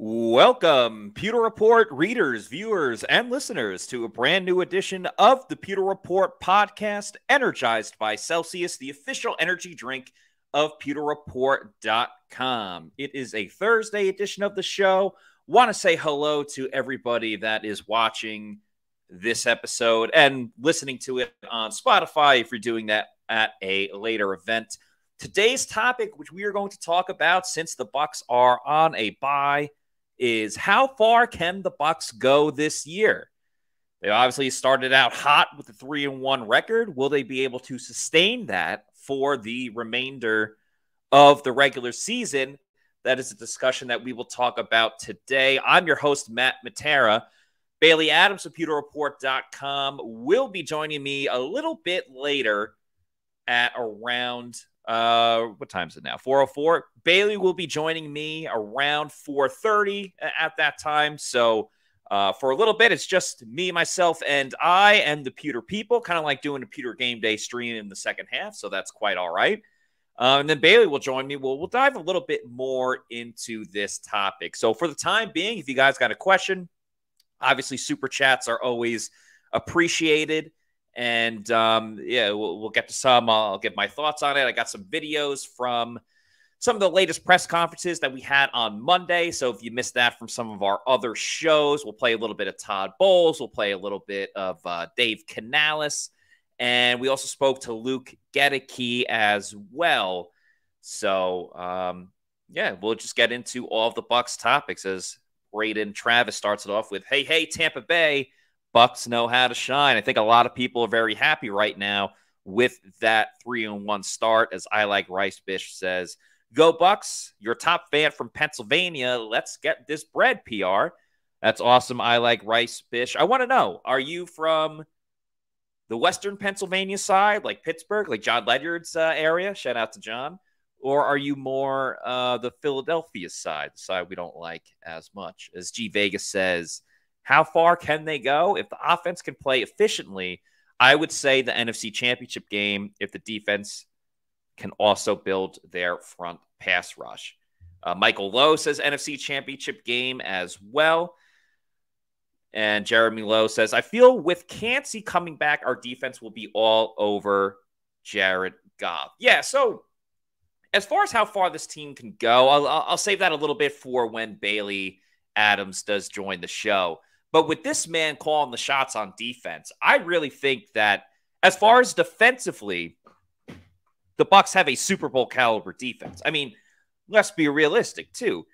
Welcome, Pewter Report readers, viewers, and listeners to a brand new edition of the Pewter Report podcast, energized by Celsius, the official energy drink of pewterreport.com. It is a Thursday edition of the show. Want to say hello to everybody that is watching this episode and listening to it on Spotify if you're doing that at a later event. Today's topic, which we are going to talk about since the Bucs are on a bye, is how far can the Bucs go this year? They obviously started out hot with a 3-1 record. Will they be able to sustain that for the remainder of the regular season? That is a discussion that we will talk about today. I'm your host, Matera. Bailey Adams of pewterreport.com will be joining me a little bit later at around what time is it now? 4:04. Bailey will be joining me around 4:30 at that time. So for a little bit, it's just me, myself, and I and the Pewter people, kind of like doing a Pewter game day stream in the second half. So that's quite all right. And then Bailey will join me. We'll dive a little bit more into this topic. So for the time being, if you guys got a question, obviously super chats are always appreciated. And we'll get to some. I'll give my thoughts on it. I got some videos from some of the latest press conferences that we had on Monday. So if you missed that from some of our other shows, we'll play a little bit of Todd Bowles. We'll play a little bit of Dave Canales. And we also spoke to Luke Gedeke as well. So, we'll just get into all of the Bucs topics as Braden Travis starts it off with, hey, Tampa Bay. Bucs know how to shine. I think a lot of people are very happy right now with that 3-1 start. As I Like Rice Bish says, go Bucs, your top fan from Pennsylvania. Let's get this bread, PR. That's awesome. I Like Rice Bish. I want to know, are you from the Western Pennsylvania side, like Pittsburgh, like John Ledyard's area? Shout out to John. Or are you more the Philadelphia side, the side we don't like as much? As G Vegas says, how far can they go? If the offense can play efficiently, I would say the NFC Championship game if the defense can also build their front pass rush. Michael Lowe says NFC Championship game as well. And Jeremy Lowe says, I feel with Cansey coming back, our defense will be all over Jared Goff. Yeah, so as far as how far this team can go, I'll save that a little bit for when Bailey Adams does join the show. But with this man calling the shots on defense, I really think that as far as defensively, the Bucs have a Super Bowl caliber defense. I mean, let's be realistic too.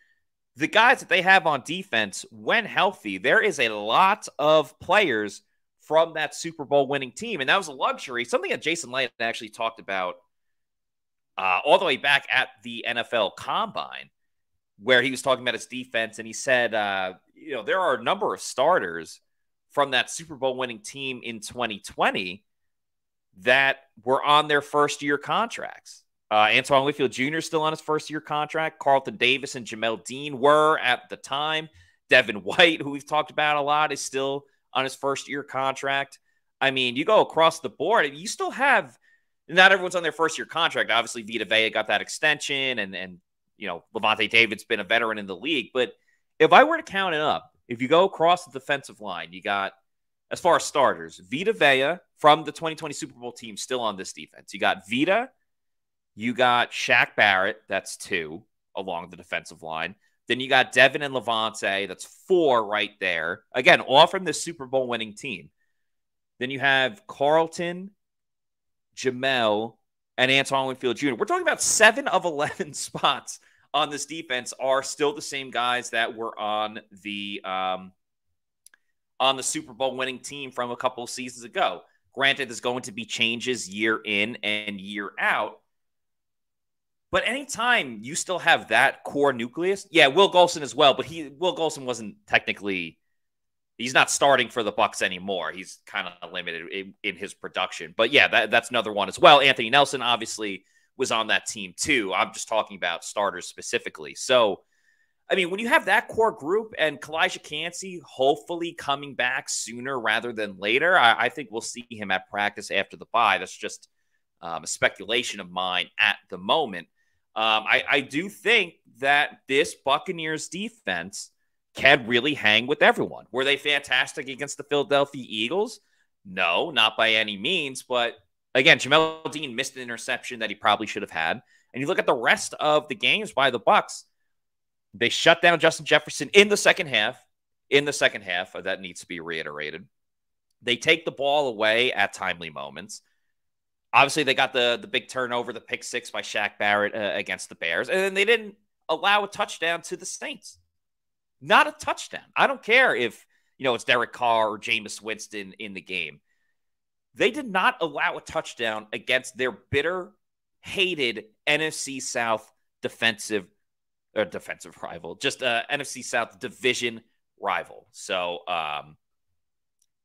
The guys that they have on defense, when healthy, there is a lot of players from that Super Bowl winning team. And that was a luxury, something that Jason Light actually talked about all the way back at the NFL Combine, where he was talking about his defense, and he said, there are a number of starters from that Super Bowl winning team in 2020 that were on their first-year contracts. Antoine Mayfield Jr. still on his first-year contract. Carlton Davis and Jamel Dean were at the time. Devin White, who we've talked about a lot, is still on his first-year contract. I mean, you go across the board, you still have – not everyone's on their first-year contract. Obviously, Vita Vea got that extension, and Levante David's been a veteran in the league. But if I were to count it up, if you go across the defensive line, you got, as far as starters, Vita Vea from the 2020 Super Bowl team still on this defense. You got Vita, you got Shaq Barrett, that's 2 along the defensive line. Then you got Devin and Levante, that's 4 right there. Again, all from the Super Bowl winning team. Then you have Carlton, Jamel, and Antoine Winfield Jr. We're talking about 7 of 11 spots on this defense are still the same guys that were on the Super Bowl winning team from a couple of seasons ago. Granted, there's going to be changes year in and year out. But anytime you still have that core nucleus, Will Golson as well, but Will Golson wasn't technically – he's not starting for the Bucs anymore. He's kind of limited in his production. But, that's another one as well. Anthony Nelson obviously was on that team too. I'm just talking about starters specifically. So, I mean, when you have that core group and Kalijah Cansey hopefully coming back sooner rather than later, I think we'll see him at practice after the bye. That's just a speculation of mine at the moment. I do think that this Buccaneers defense can really hang with everyone. Were they fantastic against the Philadelphia Eagles? No, not by any means. But again, Jamel Dean missed an interception that he probably should have had. And you look at the rest of the games by the Bucs, they shut down Justin Jefferson in the second half. In the second half, that needs to be reiterated. They take the ball away at timely moments. Obviously, they got the big turnover, the pick six by Shaq Barrett against the Bears. And then they didn't allow a touchdown to the Saints. Not a touchdown. I don't care if, it's Derek Carr or Jameis Winston in the game. They did not allow a touchdown against their bitter, hated NFC South defensive rival, just NFC South division rival. So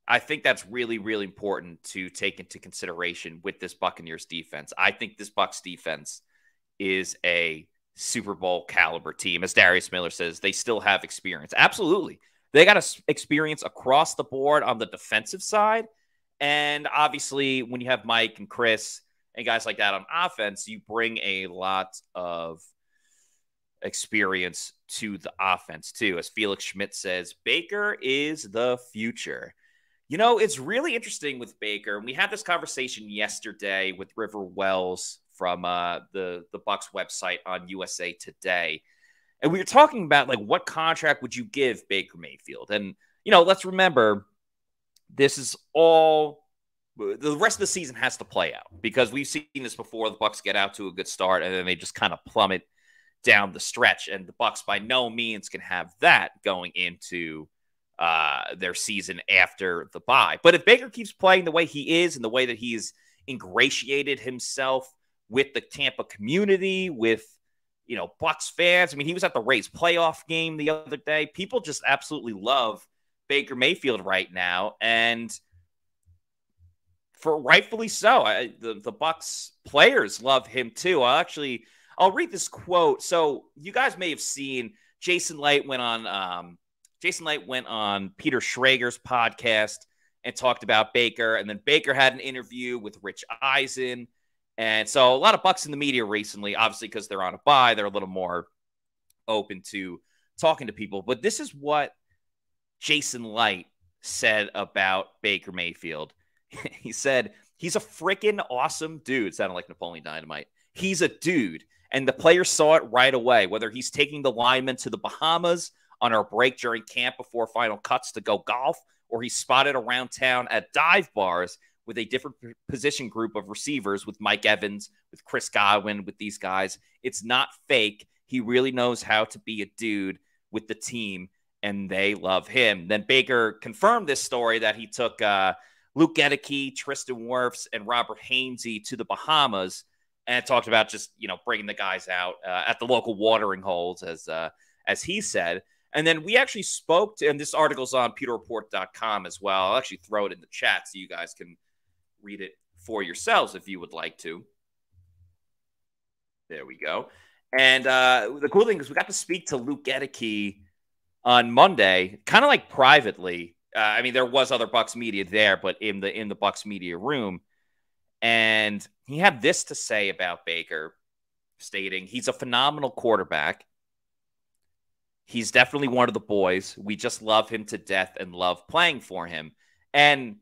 I think that's really, really important to take into consideration with this Buccaneers defense. I think this Bucs defense is a Super Bowl caliber team. As Darius Miller says, they still have experience. Absolutely. They got experience across the board on the defensive side. And obviously, when you have Mike and Chris and guys like that on offense, you bring a lot of experience to the offense too. As Felix Schmidt says, Baker is the future. It's really interesting with Baker. We had this conversation yesterday with River Wells from the Bucs website on USA Today. And we were talking about, what contract would you give Baker Mayfield? And, let's remember, this is all – the rest of the season has to play out because we've seen this before. The Bucs get out to a good start, and then they just kind of plummet down the stretch. And the Bucs by no means can have that going into their season after the bye. But if Baker keeps playing the way he is and the way that he's ingratiated himself with the Tampa community, with Bucs fans. I mean, he was at the Rays playoff game the other day. People just absolutely love Baker Mayfield right now, and for rightfully so. The Bucs players love him too. I'll read this quote. So you guys may have seen Jason Light went on Peter Schrager's podcast and talked about Baker, and then Baker had an interview with Rich Eisen. And so a lot of Bucs in the media recently, obviously because they're on a bye, they're a little more open to talking to people. But this is what Jason Light said about Baker Mayfield. He said, he's a freaking awesome dude. Sounded like Napoleon Dynamite. He's a dude. And the players saw it right away, whether he's taking the linemen to the Bahamas on our break during camp before final cuts to go golf, or he's spotted around town at dive bars with a different position group of receivers, with Mike Evans, with Chris Godwin, with these guys. It's not fake. He really knows how to be a dude with the team, and they love him. Then Baker confirmed this story that he took Luke Gedeke, Tristan Wirfs, and Robert Hainsey to the Bahamas, and talked about just, bringing the guys out at the local watering holes, as he said. And then we actually spoke to, and this article's on pewterreport.com as well. I'll actually throw it in the chat so you guys can read it for yourselves if you would like to. There we go. And the cool thing is we got to speak to Luke Gedeke on Monday, kind of like privately. There was other Bucs media there, but in the Bucs media room. And he had this to say about Baker, stating, he's a phenomenal quarterback. He's definitely one of the boys. We just love him to death and love playing for him. And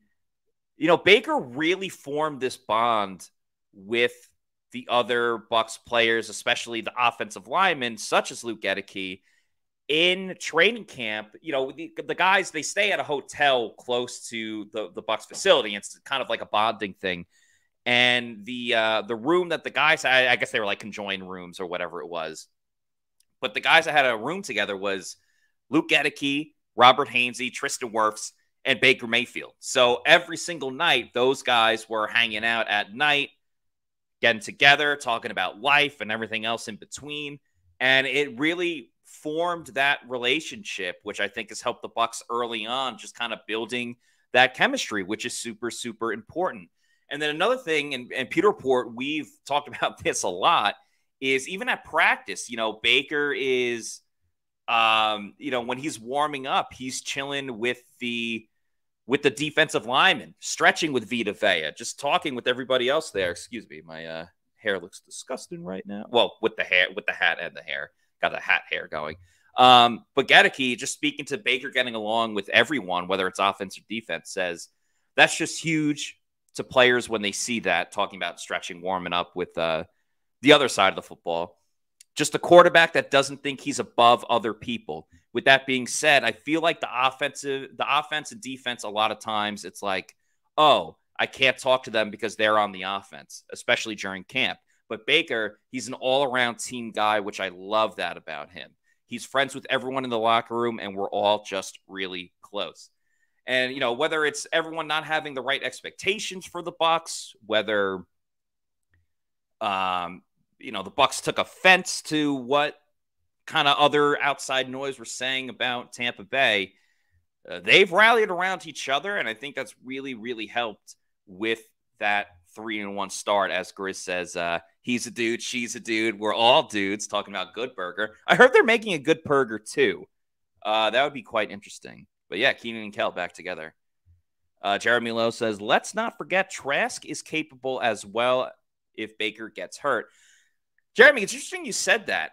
Baker really formed this bond with the other Bucs players, especially the offensive linemen, such as Luke Gedeke, in training camp. The guys, they stay at a hotel close to the Bucs facility. It's kind of like a bonding thing. And the room that the guys, I guess they were like conjoined rooms or whatever it was. But the guys that had a room together was Luke Gedeke, Robert Hainsey, Tristan Wirfs, and Baker Mayfield. So every single night, those guys were hanging out at night, getting together, talking about life and everything else in between. And it really formed that relationship, which I think has helped the Bucs early on, just kind of building that chemistry, which is super, super important. And then another thing, and Pewter Report, we've talked about this a lot, is even at practice, Baker is, when he's warming up, he's chilling with the defensive lineman, stretching with Vita Vea, just talking with everybody else there. Excuse me, my hair looks disgusting right now. Well, with the hat and the hair, got the hat hair going. But Gedeke, just speaking to Baker getting along with everyone, whether it's offense or defense, says that's just huge to players when they see that, talking about stretching, warming up with the other side of the football. Just a quarterback that doesn't think he's above other people. With that being said, I feel like the offense and defense, a lot of times it's like, oh, I can't talk to them because they're on the offense, especially during camp. But Baker, he's an all-around team guy, which I love that about him. He's friends with everyone in the locker room, and we're all just really close. And, whether it's everyone not having the right expectations for the Bucs, whether, the Bucs took offense to what kind of other outside noise we're saying about Tampa Bay, they've rallied around each other, and I think that's really, really helped with that 3-1 start. As Grizz says, he's a dude, she's a dude, we're all dudes, talking about Good Burger. I heard they're making a Good Burger too. That would be quite interesting. But yeah, Keenan and Kel back together. Jeremy Lowe says, let's not forget Trask is capable as well if Baker gets hurt. Jeremy, it's interesting you said that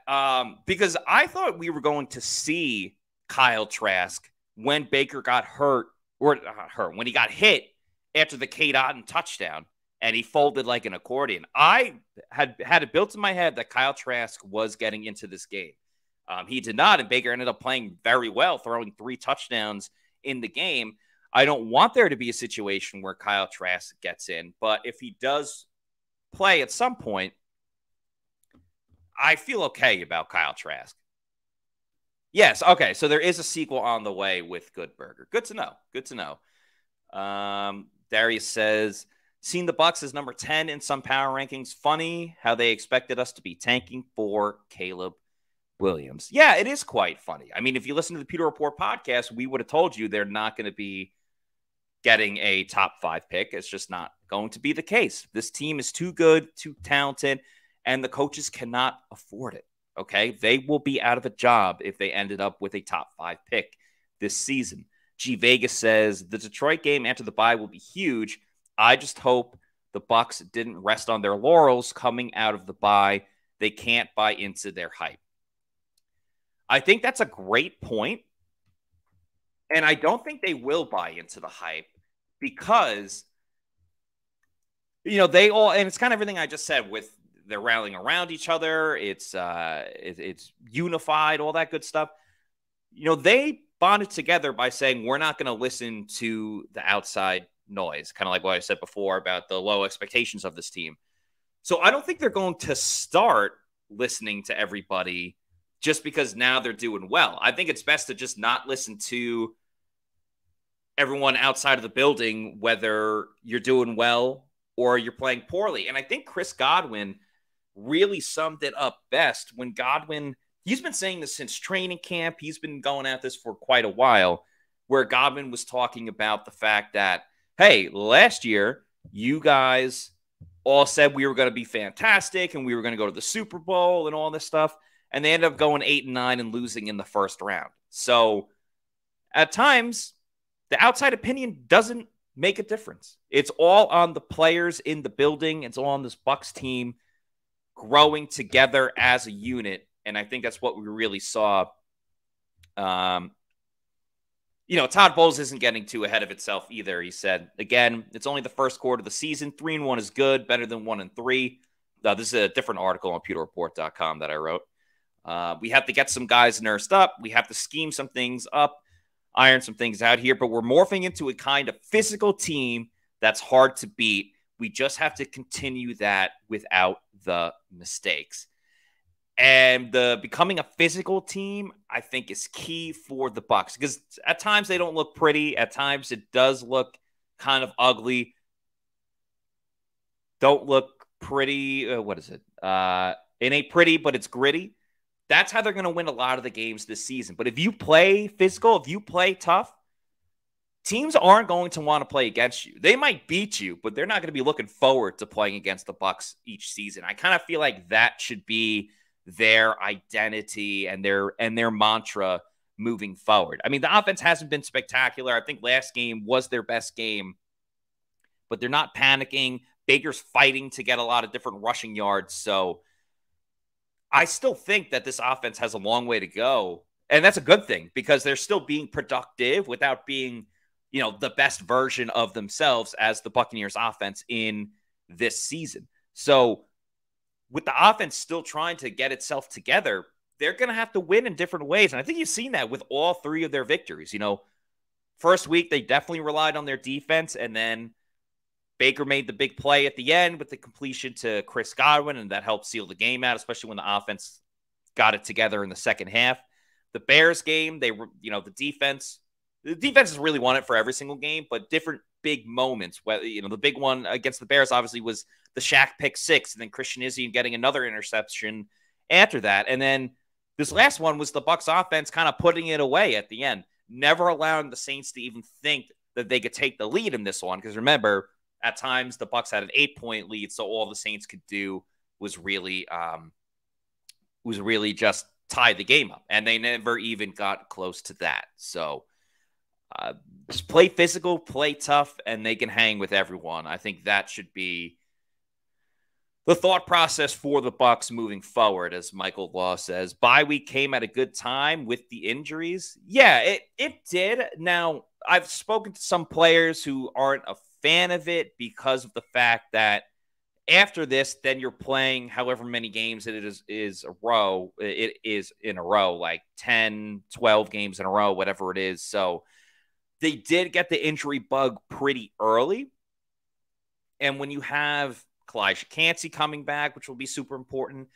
because I thought we were going to see Kyle Trask when Baker got hurt, when he got hit after the Cade Otton touchdown and he folded like an accordion. I had it built in my head that Kyle Trask was getting into this game. He did not, and Baker ended up playing very well, throwing 3 touchdowns in the game. I don't want there to be a situation where Kyle Trask gets in, but if he does play at some point, I feel okay about Kyle Trask. Yes, okay, so there is a sequel on the way with Good Burger. Good to know. Good to know. Darius says, seen the Bucs as number 10 in some power rankings. Funny how they expected us to be tanking for Caleb Williams. Yeah, it is quite funny. I mean, if you listen to the Pewter Report podcast, we would have told you they're not going to be getting a top 5 pick. It's just not going to be the case. This team is too good, too talented, and the coaches cannot afford it. Okay, they will be out of a job if they ended up with a top 5 pick this season. G Vegas says the Detroit game after the bye will be huge. I just hope the Bucs didn't rest on their laurels coming out of the bye. They can't buy into their hype. I think that's a great point, and I don't think they will buy into the hype because, they all, and it's kind of everything I just said with they're rallying around each other. It's unified, all that good stuff. They bonded together by saying, we're not going to listen to the outside noise, kind of like what I said before about the low expectations of this team. So I don't think they're going to start listening to everybody just because now they're doing well. I think it's best to just not listen to everyone outside of the building, whether you're doing well or you're playing poorly. And I think Chris Godwin really summed it up best when Godwin, he's been saying this since training camp. He's been going at this for quite a while, where Godwin was talking about the fact that, hey, last year, you guys all said we were going to be fantastic and we were going to go to the Super Bowl and all this stuff. And they ended up going 8-9 and losing in the first round. So at times, the outside opinion doesn't make a difference. It's all on the players in the building. It's all on this Bucs team growing together as a unit. And I think that's what we really saw. Todd Bowles isn't getting too ahead of itself either. He said, again, it's only the first quarter of the season. 3-1 is good, better than 1-3. This is a different article on pewterreport.com that I wrote. We have to get some guys nursed up. We have to scheme some things up, iron some things out here, but we're morphing into a kind of physical team that's hard to beat. We just have to continue that without the mistakes. And the becoming a physical team, I think, is key for the Bucs because at times they don't look pretty. At times it does look kind of ugly. Don't look pretty. What is it? It ain't pretty, but it's gritty. That's how they're going to win a lot of the games this season. But if you play physical, if you play tough, teams aren't going to want to play against you. They might beat you, but they're not going to be looking forward to playing against the Bucs each season. I kind of feel like that should be their identity and their mantra moving forward. I mean, the offense hasn't been spectacular. I think last game was their best game, but they're not panicking. Baker's fighting to get a lot of different rushing yards. So I still think that this offense has a long way to go And that's a good thing because they're still being productive without being, the best version of themselves as the Buccaneers offense in this season. So with the offense still trying to get itself together, they're going to have to win in different ways. And I think you've seen that with all three of their victories. First week, they definitely relied on their defense, and then Baker made the big play at the end with the completion to Chris Godwin, and that helped seal the game out, especially when the offense got it together in the second half. The Bears game, they were, the defense has really won it for every single game, but different big moments. Whether, the big one against the Bears obviously was the Shaq pick 6, and then Christian Izzy getting another interception after that. And then this last one was the Bucs offense kind of putting it away at the end, never allowing the Saints to even think that they could take the lead in this one. Because remember, at times the Bucs had an 8-point lead, so all the Saints could do was really just tie the game up, and they never even got close to that. So just play physical, play tough, and they can hang with everyone. I think that should be the thought process for the Bucs moving forward, as Michael Law says. Bye week came at a good time with the injuries. Yeah, it did. Now, I've spoken to some players who aren't a fan of it because of the fact that after this, then you're playing however many games it is a row. It is in a row, like 10, 12 games in a row, whatever it is. So they did get the injury bug pretty early. And when you have Kalijah Cansey coming back, which will be super important,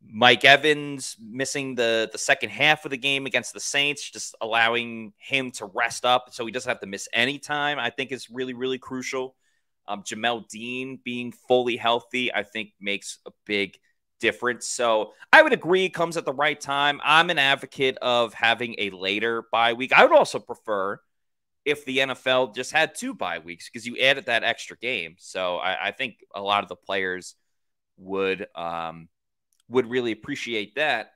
Mike Evans missing the second half of the game against the Saints, just allowing him to rest up so he doesn't have to miss any time, I think is really, really crucial. Jamel Dean being fully healthy, I think, makes a big difference. So I would agree it comes at the right time. I'm an advocate of having a later bye week. I would also prefer if the NFL just had 2 bye weeks because you added that extra game. So I think a lot of the players would really appreciate that.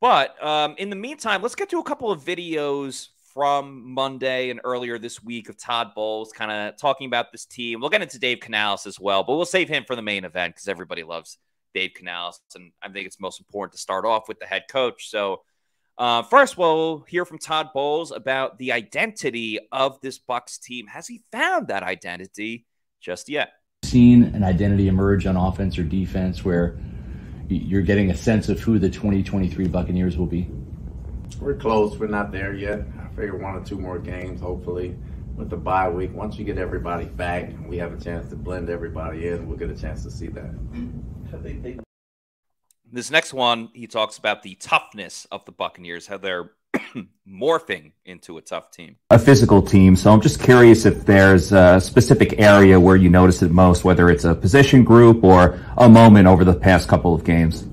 But in the meantime, let's get to a couple of videos from Monday and earlier this week of Todd Bowles kind of talking about this team. We'll get into Dave Canales as well, but we'll save him for the main event because everybody loves Dave Canales, and I think it's most important to start off with the head coach. So first, we'll hear from Todd Bowles about the identity of this Bucs team. Has he found that identity just yet? Seen an identity emerge on offense or defense where you're getting a sense of who the 2023 Buccaneers will be? We're close. We're not there yet. I figure 1 or 2 more games, hopefully, with the bye week. Once you get everybody back and we have a chance to blend everybody in, we'll get a chance to see that. This next one, he talks about the toughness of the Buccaneers, how they're morphing into a tough team. A physical team. So I'm just curious if there's a specific area where you notice it most, whether it's a position group or a moment over the past couple of games.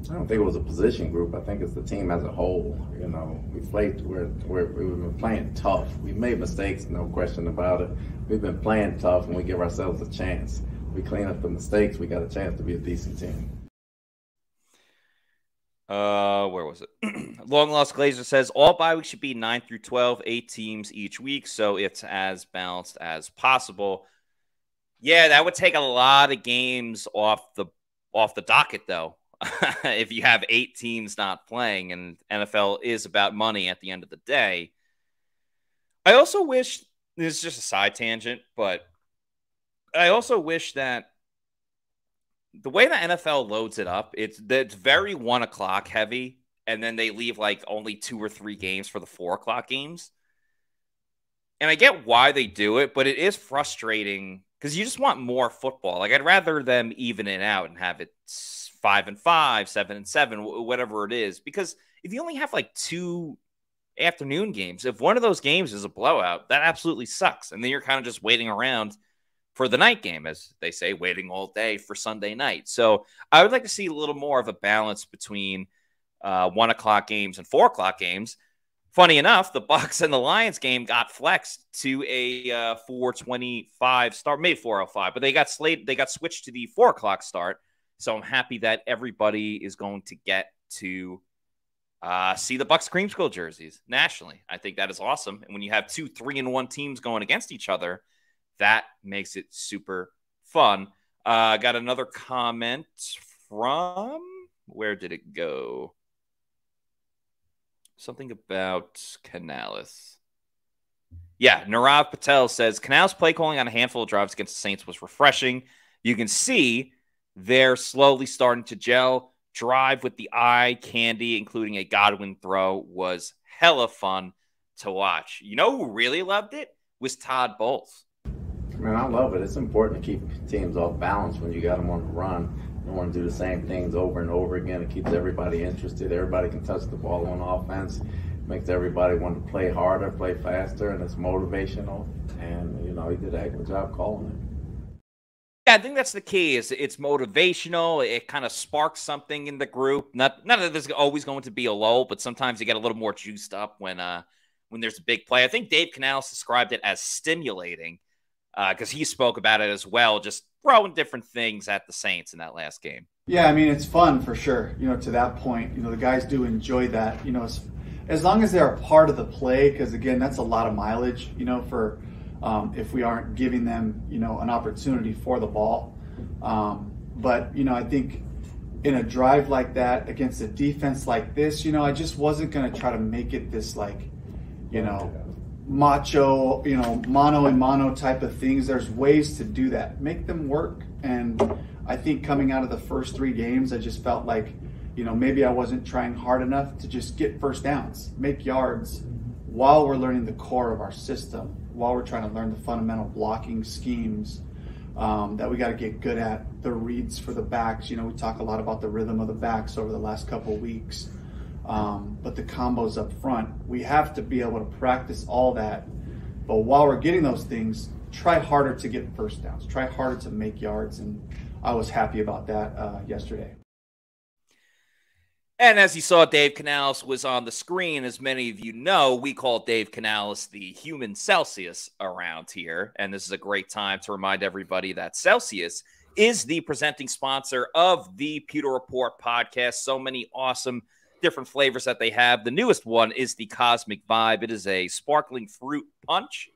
I don't think it was a position group. I think it's the team as a whole. We've been playing tough. We've made mistakes, no question about it. We've been playing tough, and we give ourselves a chance. We clean up the mistakes, we got a chance to be a decent team. Where was it? Long Lost Glazer says all bye weeks should be 9 through 12, 8 teams each week, so it's as balanced as possible. Yeah, that would take a lot of games off the docket, though. If you have 8 teams not playing, and NFL is about money at the end of the day. I also wish, this is just a side tangent, but I also wish that the way the NFL loads it up, it's very 1 o'clock heavy, and then they leave like only 2 or 3 games for the 4 o'clock games. And I get why they do it, but it is frustrating because you just want more football. Like, I'd rather them even it out and have it 5-5, 7-7, whatever it is. Because if you only have like 2 afternoon games, if one of those games is a blowout, that absolutely sucks. And then you're kind of just waiting around for the night game, as they say, waiting all day for Sunday night. So I would like to see a little more of a balance between 1 o'clock games and 4 o'clock games. Funny enough, the Bucs and the Lions game got flexed to a 4:25 start, maybe 4:05, but they got switched to the 4 o'clock start. So I'm happy that everybody is going to get to see the Bucs creamsicle jerseys nationally. I think that is awesome. And when you have 2 3-1 teams going against each other, that makes it super fun. Got another comment from, where did it go? Something about Canales. Yeah, Nirav Patel says, Canales' play calling on a handful of drives against the Saints was refreshing. You can see they're slowly starting to gel. Drive with the eye candy, including a Godwin throw, was hella fun to watch. You know who really loved it? Was Todd Bowles. Man, I love it. It's important to keep teams off balance when you got them on the run. You don't want to do the same things over and over again. It keeps everybody interested. Everybody can touch the ball on offense. Makes everybody want to play harder, play faster, and it's motivational. And, you know, he did a heck of a job calling it. Yeah, I think that's the key. Is it's motivational. It kind of sparks something in the group. Not that there's always going to be a lull, but sometimes you get a little more juiced up when there's a big play. I think Dave Canales described it as stimulating because he spoke about it as well, just throwing different things at the Saints in that last game. Yeah, I mean, it's fun for sure. You know, to that point, you know, the guys do enjoy that. You know, as long as they're a part of the play, because again, that's a lot of mileage, you know, for if we aren't giving them, you know, an opportunity for the ball. But, you know, I think in a drive like that against a defense like this, you know, I just wasn't going to try to make it this like, you know, macho, you know, mano and mano type of things. There's ways to do that. Make them work. And I think coming out of the first 3 games, I just felt like, you know, maybe I wasn't trying hard enough to just get first downs, make yards while we're learning the core of our system, while we're trying to learn the fundamental blocking schemes that we got to get good at, the reads for the backs. You know, we talk a lot about the rhythm of the backs over the last couple of weeks, but the combos up front, we have to be able to practice all that. But while we're getting those things, try harder to get first downs, try harder to make yards, and I was happy about that yesterday. And as you saw, Dave Canales was on the screen. As many of you know, we call Dave Canales the human Celsius around here. And this is a great time to remind everybody that Celsius is the presenting sponsor of the Pewter Report podcast. So many awesome different flavors that they have. The newest one is the Cosmic Vibe. It is a sparkling fruit punch.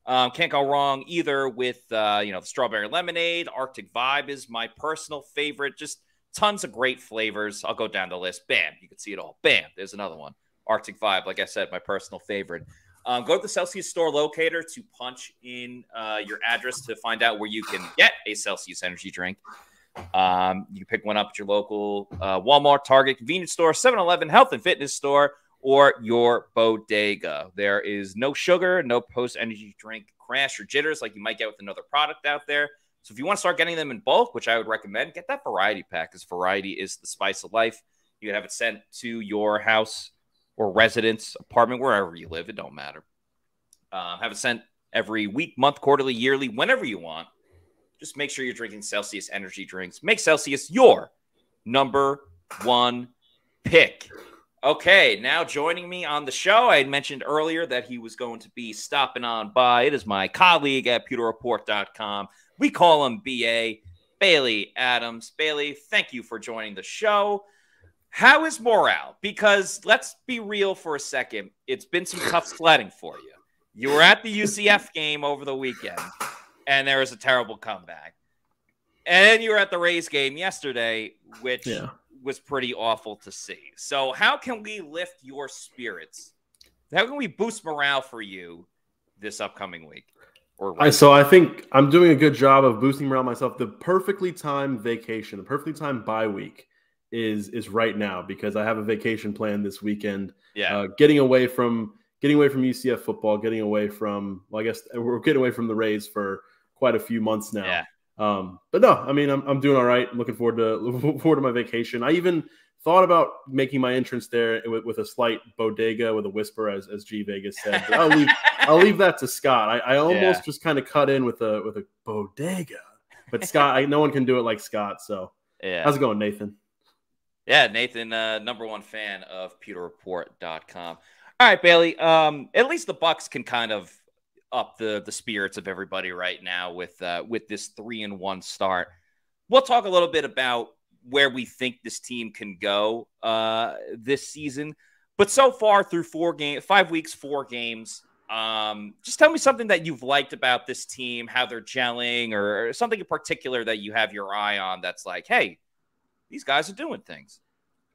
Can't go wrong either with, you know, the strawberry lemonade. Arctic Vibe is my personal favorite. Just tons of great flavors. I'll go down the list. Bam. You can see it all. Bam. There's another one. Arctic Vibe, like I said, my personal favorite. Go to the Celsius store locator to punch in your address to find out where you can get a Celsius energy drink. You can pick one up at your local Walmart, Target, convenience store, 7-Eleven, health and fitness store, or your bodega. There is no sugar, no post-energy drink crash or jitters like you might get with another product out there. So if you want to start getting them in bulk, which I would recommend, get that variety pack, because variety is the spice of life. You can have it sent to your house or residence, apartment, wherever you live. It don't matter. Have it sent every week, month, quarterly, yearly, whenever you want. Just make sure you're drinking Celsius energy drinks. Make Celsius your #1 pick. Okay, now joining me on the show, I had mentioned earlier that he was going to be stopping on by. It is my colleague at pewterreport.com. We call him B.A., Bailey Adams. Bailey, thank you for joining the show. How is morale? Because let's be real for a second. It's been some tough sledding for you. You were at the UCF game over the weekend, and there was a terrible comeback. And then you were at the Rays game yesterday, which was pretty awful to see. So how can we lift your spirits? How can we boost morale for you this upcoming week? So I think I'm doing a good job of boosting morale myself. The perfectly timed vacation, the perfectly timed bye week is right now, because I have a vacation planned this weekend. Yeah, getting away from UCF football, getting away from, well, I guess we're getting away from the Rays for quite a few months now. Yeah. But no, I mean, I'm doing all right. I'm looking forward to my vacation. I even thought about making my entrance there with a slight bodega with a whisper, as G Vegas said. But I'll leave that to Scott. I almost just kind of cut in with a bodega, but Scott, no one can do it like Scott. So how's it going, Nathan? Yeah, Nathan, #1 fan of pewterreport.com. All right, Bailey. At least the Bucs can kind of up the spirits of everybody right now with this 3-1 start. We'll talk a little bit about where we think this team can go this season. But so far through 5 weeks, 4 games, just tell me something that you've liked about this team, how they're gelling, or something in particular that you have your eye on that's like, hey, these guys are doing things.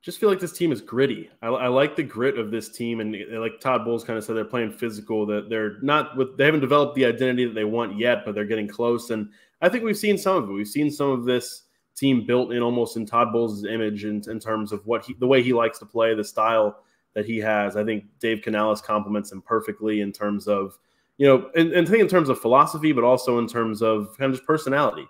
just feel like this team is gritty. I like the grit of this team, and like Todd Bowles kind of said, they're playing physical. That they haven't developed the identity that they want yet, but they're getting close. And I think we've seen some of it. We've seen some of this team built in almost in Todd Bowles' image in terms of the way he likes to play, the style that he has. I think Dave Canales complements him perfectly in terms of, and I think in terms of philosophy, but also in terms of kind of just personality.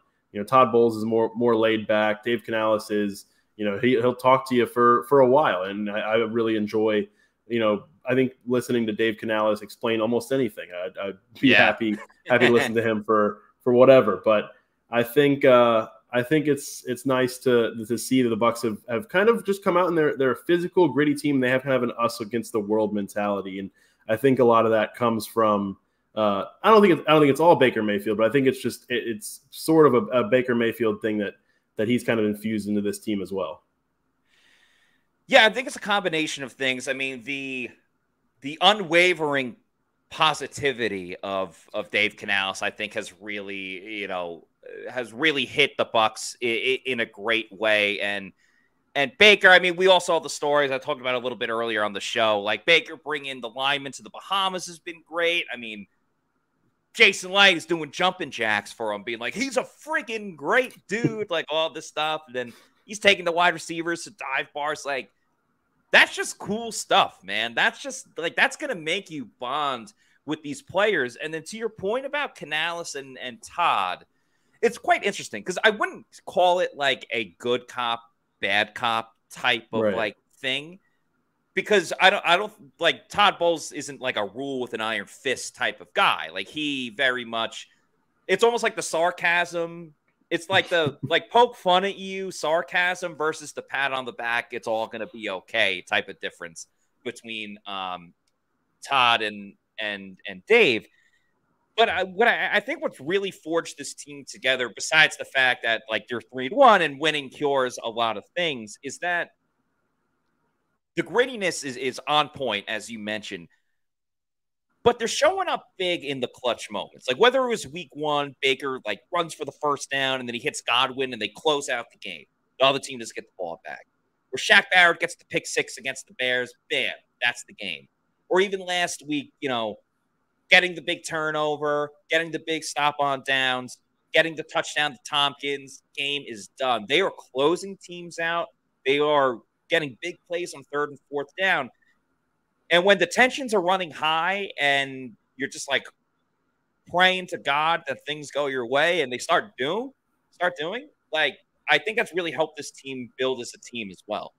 Todd Bowles is more laid back. Dave Canales is, he'll talk to you for a while. And I really enjoy, I think listening to Dave Canales explain almost anything. I'd be happy to listen to him for whatever. But I think it's nice to see that the Bucs have kind of just come out and they're a physical, gritty team. They have kind of an us against the world mentality. And I think a lot of that comes from, I don't think it's all Baker Mayfield, but I think it's sort of a Baker Mayfield thing that he's kind of infused into this team as well. Yeah, I think it's a combination of things. I mean, the unwavering positivity of Dave Canales, I think, has really hit the Bucs in a great way. And Baker, I mean, we all saw the stories. I talked about it a little bit earlier on the show. Like, Baker bringing the linemen to the Bahamas has been great. I mean, Jason Light is doing jumping jacks for him, being like, he's a freaking great dude, like all this stuff. And then he's taking the wide receivers to dive bars. Like, that's just cool stuff, man. That's just like, that's going to make you bond with these players. And then to your point about Canales and Todd, it's quite interesting because I wouldn't call it like a good cop, bad cop type of like thing. Because I don't like Todd Bowles isn't like a rule with an iron fist type of guy. Like, he very much, it's almost like the sarcasm. It's like the poke fun at you sarcasm versus the pat on the back. It's all going to be okay type of difference between Todd and Dave. But I think what's really forged this team together, besides the fact that like you're 3-1 and winning cures a lot of things, is that the grittiness is on point, as you mentioned, but they're showing up big in the clutch moments. Like, whether it was week 1, Baker like runs for the first down and then he hits Godwin and they close out the game. The other team doesn't get the ball back. Or Shaq Barrett gets the pick 6 against the Bears. Bam, that's the game. Or even last week, getting the big turnover, getting the big stop on downs, getting the touchdown to Tompkins. Game is done. They are closing teams out. They are getting big plays on 3rd and 4th down. And when the tensions are running high and you're just like praying to God that things go your way and they start doing, like, I think that's really helped this team build as a team as well.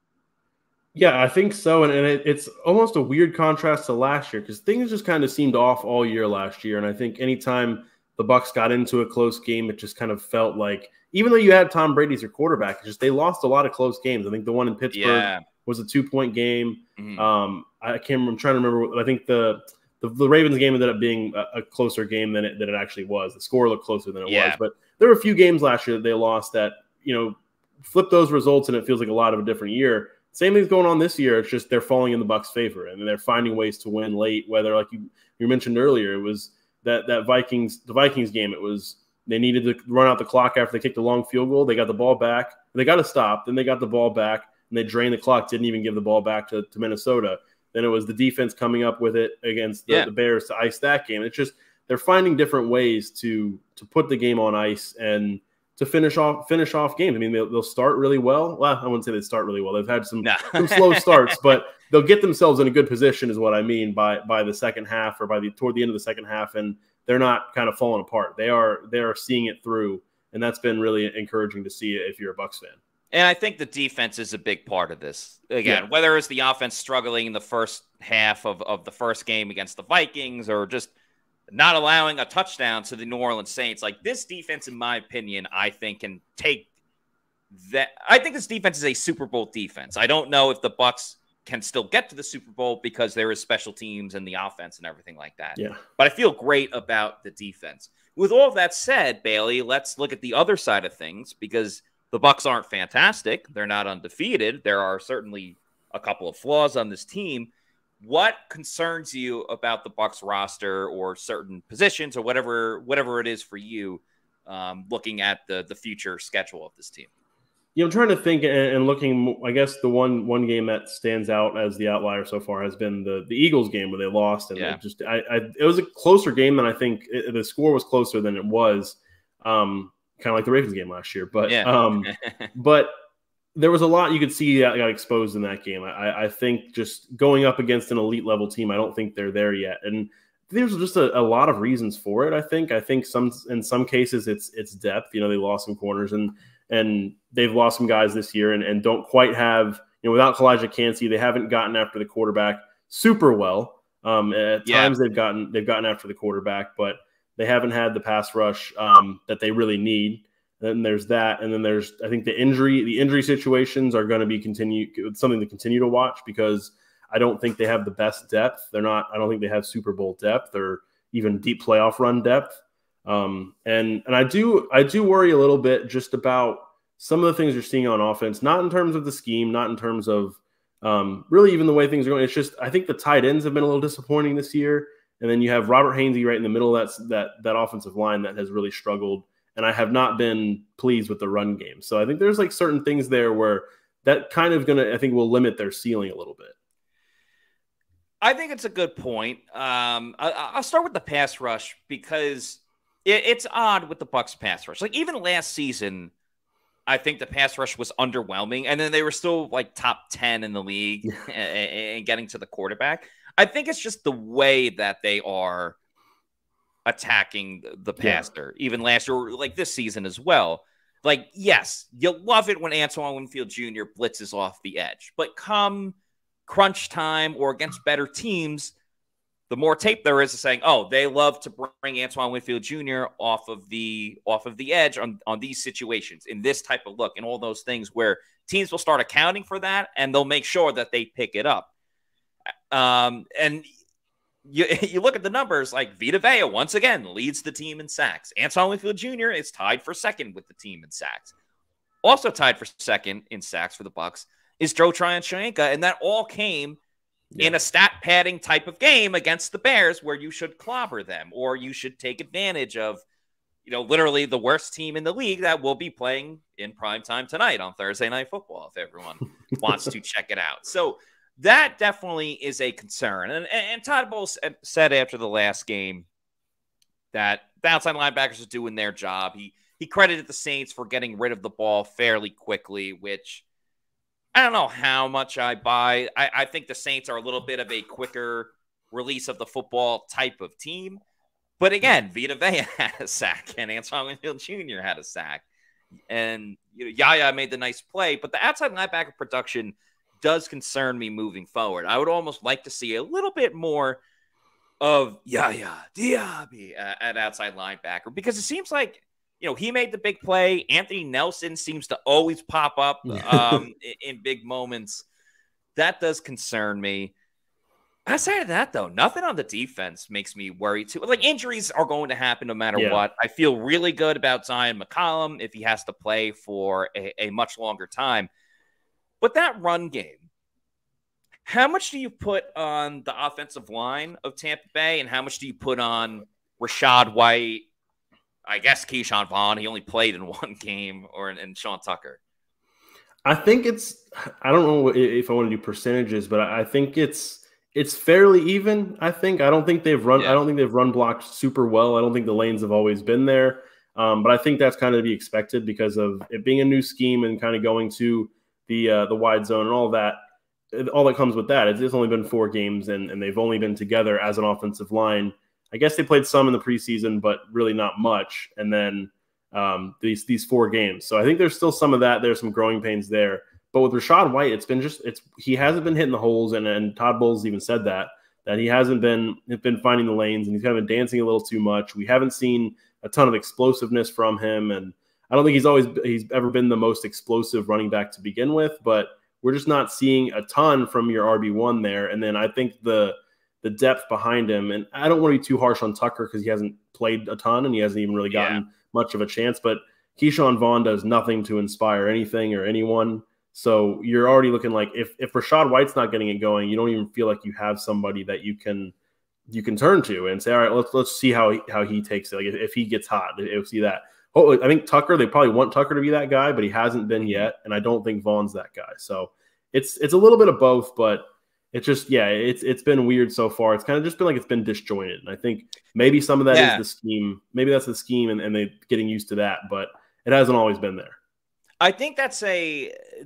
Yeah, I think so. And it's almost a weird contrast to last year because things just kind of seemed off all year last year. And I think anytime the Bucs got into a close game, it just kind of felt like, even though you had Tom Brady as your quarterback, they lost a lot of close games. I think the one in Pittsburgh was a 2-point game. Mm-hmm. I'm trying to remember. I think the Ravens game ended up being a closer game than it actually was. The score looked closer than it was. But there were a few games last year that they lost that, flip those results and it feels like a lot of a different year. Same thing's going on this year. It's just they're falling in the Bucs' favor and they're finding ways to win late. Whether, like you mentioned earlier, it was the Vikings game. It was they needed to run out the clock after they kicked a long field goal. They got the ball back. They got to stop. Then they got the ball back and they drained the clock. Didn't even give the ball back to Minnesota. Then it was the defense coming up with it against the Bears to ice that game. It's just they're finding different ways to put the game on ice and to finish off games. I mean, they'll start really well. Well, I wouldn't say they start really well. They've had some slow starts, but they'll get themselves in a good position is what I mean by the second half or toward the end of the second half, and they're not kind of falling apart. They are seeing it through, and that's been really encouraging to see if you're a Bucs fan. And I think the defense is a big part of this. Again, whether it's the offense struggling in the first half of the first game against the Vikings or just not allowing a touchdown to the New Orleans Saints, like this defense, in my opinion, I think can take that. I think this defense is a Super Bowl defense. I don't know if the Bucs can still get to the Super Bowl because there is special teams and the offense and everything like that. Yeah. But I feel great about the defense. With all of that said, Bailey, let's look at the other side of things because the Bucs aren't fantastic. They're not undefeated. There are certainly a couple of flaws on this team. What concerns you about the Bucs roster or certain positions or whatever it is for you, looking at the future schedule of this team? I'm trying to think and looking. I guess the one game that stands out as the outlier so far has been the Eagles game where they lost, and it was a closer game than I think. The score was closer than it was, kind of like the Ravens game last year. But but there was a lot you could see that got exposed in that game. I think just going up against an elite level team, I don't think they're there yet, and there's just a lot of reasons for it. I think in some cases it's depth. They lost some corners and they've lost some guys this year and don't quite have, without Kalijah Kancey, they haven't gotten after the quarterback super well. At times they've gotten after the quarterback, but they haven't had the pass rush that they really need. Then there's that, and then there's, I think the injury situations are going to be something to continue to watch, because I don't think they have the best depth. I don't think they have Super Bowl depth or even deep playoff run depth. And I do worry a little bit just about some of the things you're seeing on offense, not in terms of the scheme, not in terms of really even the way things are going. It's just, I think the tight ends have been a little disappointing this year. And then you have Robert Hainsey right in the middle of that offensive line that has really struggled. And I have not been pleased with the run game. So I think there's like certain things there where that kind of will limit their ceiling a little bit. I think it's a good point. I'll start with the pass rush, because it's odd with the Bucs pass rush. Like, even last season, I think the pass rush was underwhelming, and then they were still like top 10 in the league and getting to the quarterback. I think it's just the way that they are attacking the passer, even last year, like this season as well. Like, yes, you'll love it when Antoine Winfield Jr. blitzes off the edge, but come crunch time or against better teams, the more tape there is saying, oh, they love to bring Antoine Winfield Jr. off of the edge on these situations, in this type of look, and all those things, where teams will start accounting for that, and they'll make sure that they pick it up. And you look at the numbers, like Vita Vea once again leads the team in sacks. Antoine Winfield Jr. is tied for second with the team in sacks. Also tied for second in sacks for the Bucs is Joe Tryon-Shoyinka, and that all came in a stat padding type of game against the Bears, where you should clobber them, or you should take advantage of, literally the worst team in the league that will be playing in primetime tonight on Thursday Night Football, if everyone wants to check it out. So that definitely is a concern. And Todd Bowles said after the last game that the outside linebackers are doing their job. He credited the Saints for getting rid of the ball fairly quickly, which I don't know how much I buy. I think the Saints are a little bit of a quicker release of the football type of team. But again, Vita Vea had a sack, and Antoine Winfield Jr. had a sack. And Yaya made the nice play, but the outside linebacker production does concern me moving forward. I would almost like to see a little bit more of Yaya Diaby at outside linebacker, because it seems like, he made the big play. Anthony Nelson seems to always pop up in big moments. That does concern me. Outside of that, though, nothing on the defense makes me worry too. Like, injuries are going to happen no matter what. I feel really good about Zion McCollum if he has to play for a much longer time. But that run game, how much do you put on the offensive line of Tampa Bay, and how much do you put on Rachaad White, I guess Keyshawn Vaughn? He only played in one game, and Sean Tucker. I think I don't know if I want to do percentages, but I think it's fairly even. I don't think they've run. I don't think they've run blocked super well. I don't think the lanes have always been there. But I think that's kind of to be expected because of it being a new scheme and kind of going to the wide zone and all that. All that comes with that. It's only been 4 games, and they've only been together as an offensive line. I guess they played some in the preseason, but really not much. And then these 4 games. So I think there's still some of that. There's some growing pains there. But with Rachaad White, he hasn't been hitting the holes, and Todd Bowles even said that he hasn't been finding the lanes, and he's kind of been dancing a little too much. We haven't seen a ton of explosiveness from him, and I don't think he's ever been the most explosive running back to begin with. But we're just not seeing a ton from your RB1 there. And then I think the depth behind him, and I don't want to be too harsh on Tucker because he hasn't played a ton and he hasn't even really gotten much of a chance. But Keyshawn Vaughn does nothing to inspire anything or anyone. So you're already looking like if Rachaad White's not getting it going, you don't even feel like you have somebody that you can turn to and say, all right, let's see how he takes it. Like if he gets hot, you'll see that. I think Tucker, they probably want Tucker to be that guy, but he hasn't been yet. And I don't think Vaughn's that guy. So it's a little bit of both, but it's just, it's been weird so far. It's kind of just been like it's been disjointed. And I think maybe some of that is the scheme. Maybe that's the scheme and they getting used to that, but it hasn't always been there. I think that's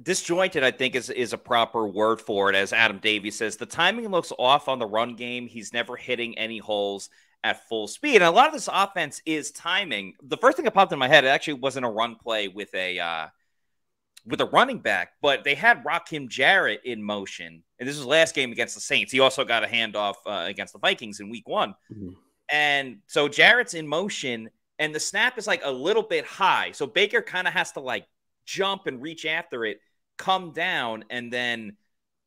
disjointed, I think is a proper word for it. As Adam Davies says, the timing looks off on the run game. He's never hitting any holes at full speed. And a lot of this offense is timing. The first thing that popped in my head, it actually wasn't a run play with a running back, but they had Rakim Jarrett in motion. And this was last game against the Saints. He also got a handoff against the Vikings in week 1. Mm-hmm. And so Jarrett's in motion and the snap is like a little bit high. So Baker kind of has to like jump and reach after it, come down, and then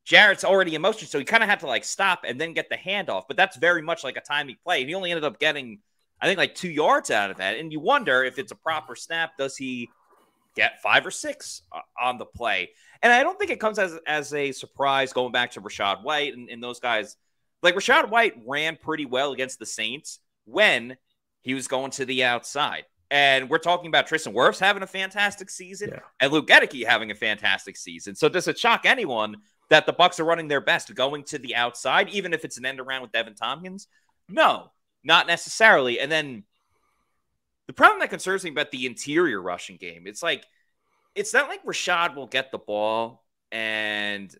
Jarrett's already in motion, so he kind of had to like stop and then get the handoff. But that's very much like a timing play. And he only ended up getting, I think, like 2 yards out of that. And you wonder if it's a proper snap, does he get 5 or 6 on the play? And I don't think it comes as a surprise going back to Rachaad White and those guys. Like Rachaad White ran pretty well against the Saints when he was going to the outside. And we're talking about Tristan Wirfs having a fantastic season and Luke Gedeke having a fantastic season. So does it shock anyone that the Bucs are running their best going to the outside, even if it's an end around with Devin Tompkins? No, not necessarily. And then the problem that concerns me about the interior rushing game, it's not like Rachaad will get the ball and,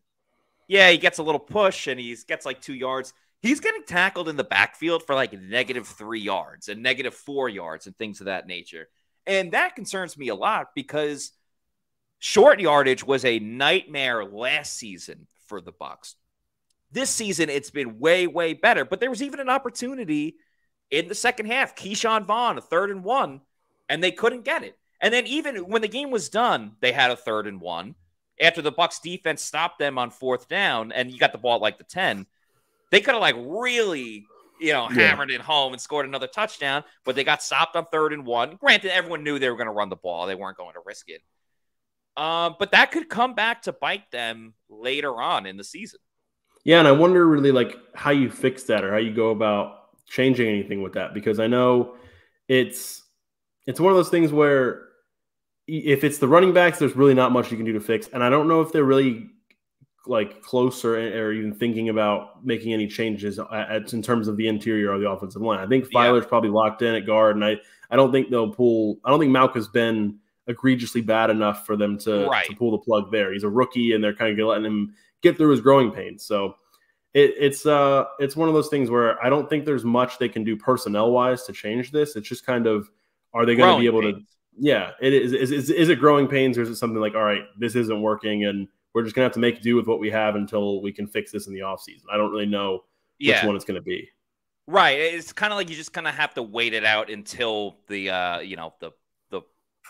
he gets a little push and he gets like 2 yards. He's getting tackled in the backfield for like -3 yards and -4 yards and things of that nature. And that concerns me a lot because short yardage was a nightmare last season for the Bucs. This season, it's been way, way better. But there was even an opportunity in the second half. Keyshawn Vaughn, a 3rd and 1, and they couldn't get it. And then even when the game was done, they had a 3rd and 1. After the Bucs defense stopped them on 4th down, and you got the ball at like the 10, they could have like really, hammered it home and scored another touchdown, but they got stopped on 3rd and 1. Granted, everyone knew they were going to run the ball. They weren't going to risk it. But that could come back to bite them later on in the season. Yeah, and I wonder really like how you fix that or how you go about changing anything with that, because I know it's one of those things where if it's the running backs, there's really not much you can do to fix. And I don't know if they're really like closer or even thinking about making any changes in terms of the interior of the offensive line. I think Filer's probably locked in at guard, and I don't think they'll pull. I don't think Malk has been egregiously bad enough for them to pull the plug there. He's a rookie, and they're kind of letting him get through his growing pains. So it's one of those things where I don't think there's much they can do personnel wise to change this. It's just kind of, are they going to be able to? Yeah, it is. Is it growing pains, or is it something like, all right, this isn't working, and we're just going to have to make do with what we have until we can fix this in the offseason? I don't really know which one it's going to be. Right. It's kind of like you just kind of have to wait it out until the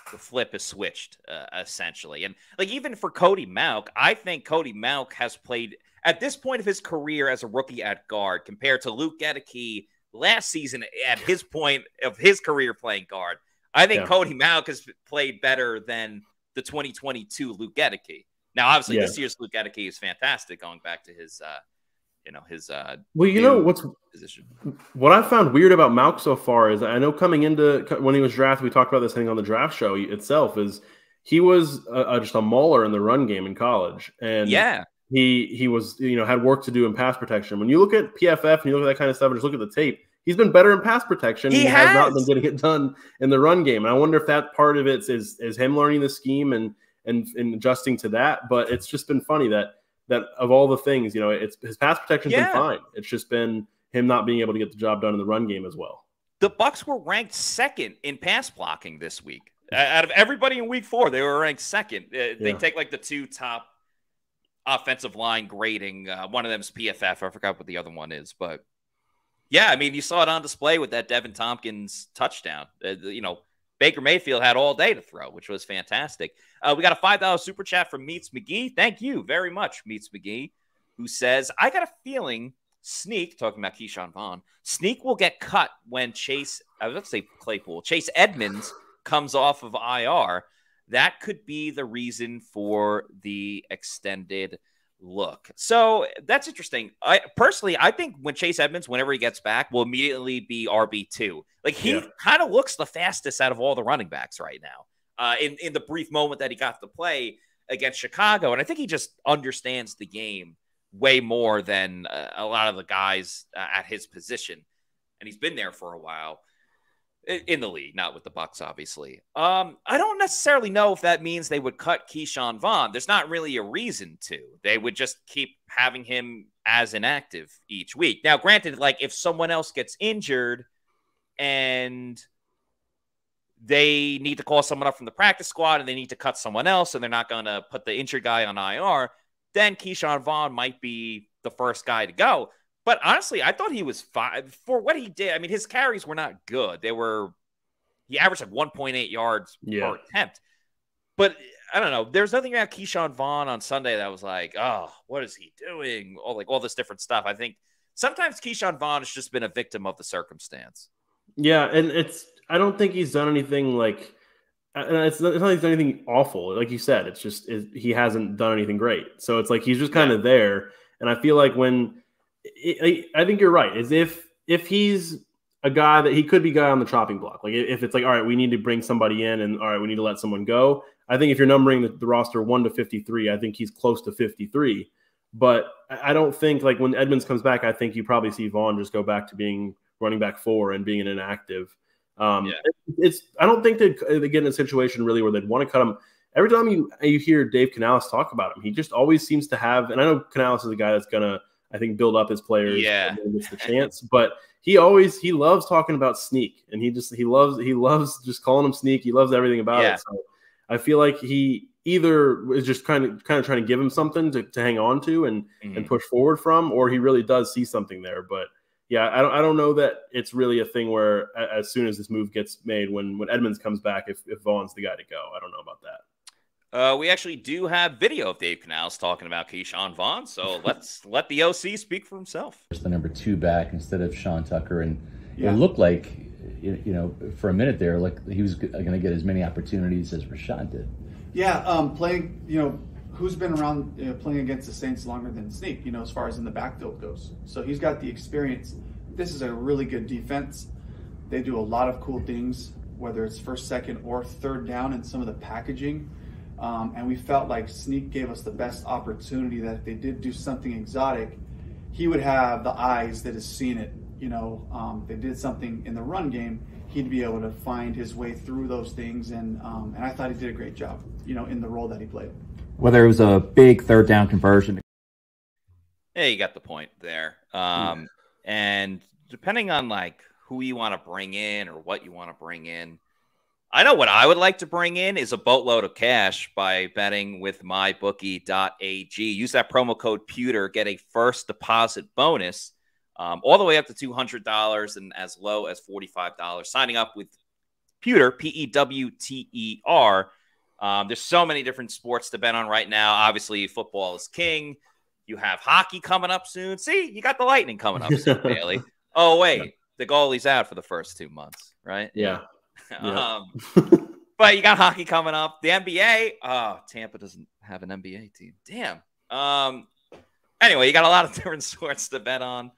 flip is switched, essentially. And like even for Cody Mauch, I think Cody Mauch has played at this point of his career as a rookie at guard compared to Luke Gedeke last season at his point of his career playing guard. I think Cody Mauch has played better than the 2022 Luke Gedeke. Now, obviously, this year's Luke Gedeke is fantastic, going back to his, position. What I found weird about Mauch so far is I know coming into when he was drafted, we talked about this thing on the draft show itself, is he was just a mauler in the run game in college, and he was had work to do in pass protection. When you look at PFF and you look at that kind of stuff and just look at the tape, he's been better in pass protection. He has not been getting it done in the run game, and I wonder if that part of it is him learning the scheme and adjusting to that. But it's just been funny that of all the things, it's his pass protection's been fine. It's just been him not being able to get the job done in the run game as well. The Bucs were ranked 2nd in pass blocking this week. Out of everybody in week 4, they were ranked 2nd. They take like the 2 top offensive line grading. One of them is PFF. I forgot what the other one is, but yeah, I mean, you saw it on display with that Devin Tompkins touchdown. Baker Mayfield had all day to throw, which was fantastic. We got a $5 super chat from Meets McGee. Thank you very much, Meets McGee, who says, I got a feeling Sneak, talking about Keyshawn Vaughn, Sneak will get cut when Chase Edmonds comes off of IR. That could be the reason for the extended look. So that's interesting. I think when Chase Edmonds, whenever he gets back, will immediately be RB2. Like, he kind of looks the fastest out of all the running backs right now. In the brief moment that he got to play against Chicago, and I think he just understands the game way more than a lot of the guys at his position, and he's been there for a while in the league, not with the Bucs, obviously. I don't necessarily know if that means they would cut Keyshawn Vaughn. There's not really a reason to. They would just keep having him as inactive each week. Now, granted, like, if someone else gets injured and they need to call someone up from the practice squad and they need to cut someone else and they're not going to put the injured guy on IR, then Keyshawn Vaughn might be the first guy to go. But honestly, I thought he was fine for what he did. I mean, his carries were not good. He averaged like 1.8 yards per attempt. But I don't know. There's nothing about Keyshawn Vaughn on Sunday that was like, oh, what is he doing? All this different stuff. I think sometimes Keyshawn Vaughn has just been a victim of the circumstance. Yeah, and I don't think he's done anything like, and it's not like he's done anything awful. Like you said, it's just he hasn't done anything great. So it's like he's just kind of there. And I feel like I think you're right. Is if he's a guy that he could be guy on the chopping block. Like if it's like, all right, we need to bring somebody in and all right, we need to let someone go. I think if you're numbering the roster 1 to 53, I think he's close to 53. But I don't think like when Edmonds comes back, I think you probably see Vaughn just go back to being running back 4 and being an inactive. I don't think they get in a situation really where they'd want to cut him. Every time you hear Dave Canales talk about him, he just always seems to have, and I know Canales is a guy that's gonna, I think, build up his players when he gets the chance, but he loves talking about sneak, and he loves just calling him sneak. He loves everything about it. So I feel like he either is just kind of trying to give him something to hang on to and push forward from, or he really does see something there. But yeah, I don't know that it's really a thing where as soon as this move gets made, when Edmonds comes back, if Vaughn's the guy to go, I don't know about that. We actually do have video of Dave Canales talking about Keyshawn Vaughn, so let's let the OC speak for himself. The number 2 back instead of Sean Tucker, and it looked like, for a minute there, like he was going to get as many opportunities as Rashad did. Yeah, playing, who's been around playing against the Saints longer than Sneak, as far as in the backfield goes. So he's got the experience. This is a really good defense. They do a lot of cool things, whether it's first, second, or third down in some of the packaging. And we felt like Sneak gave us the best opportunity that if they did do something exotic, he would have the eyes that has seen it. If they did something in the run game, he'd be able to find his way through those things. And I thought he did a great job, in the role that he played. Whether it was a big third down conversion. Yeah, you got the point there. And depending on like who you want to bring in or what you want to bring in, I know what I would like to bring in is a boatload of cash by betting with mybookie.ag. Use that promo code Pewter, get a first deposit bonus all the way up to $200 and as low as $45. Signing up with Pewter, Pewter. There's so many different sports to bet on right now. Obviously, football is king. You have hockey coming up soon. See, you got the Lightning coming up soon, Bailey. Oh, wait, the goalie's out for the first 2 months, right? Yeah. But you got hockey coming up. The NBA. Tampa doesn't have an NBA team. Damn. Anyway, you got a lot of different sports to bet on.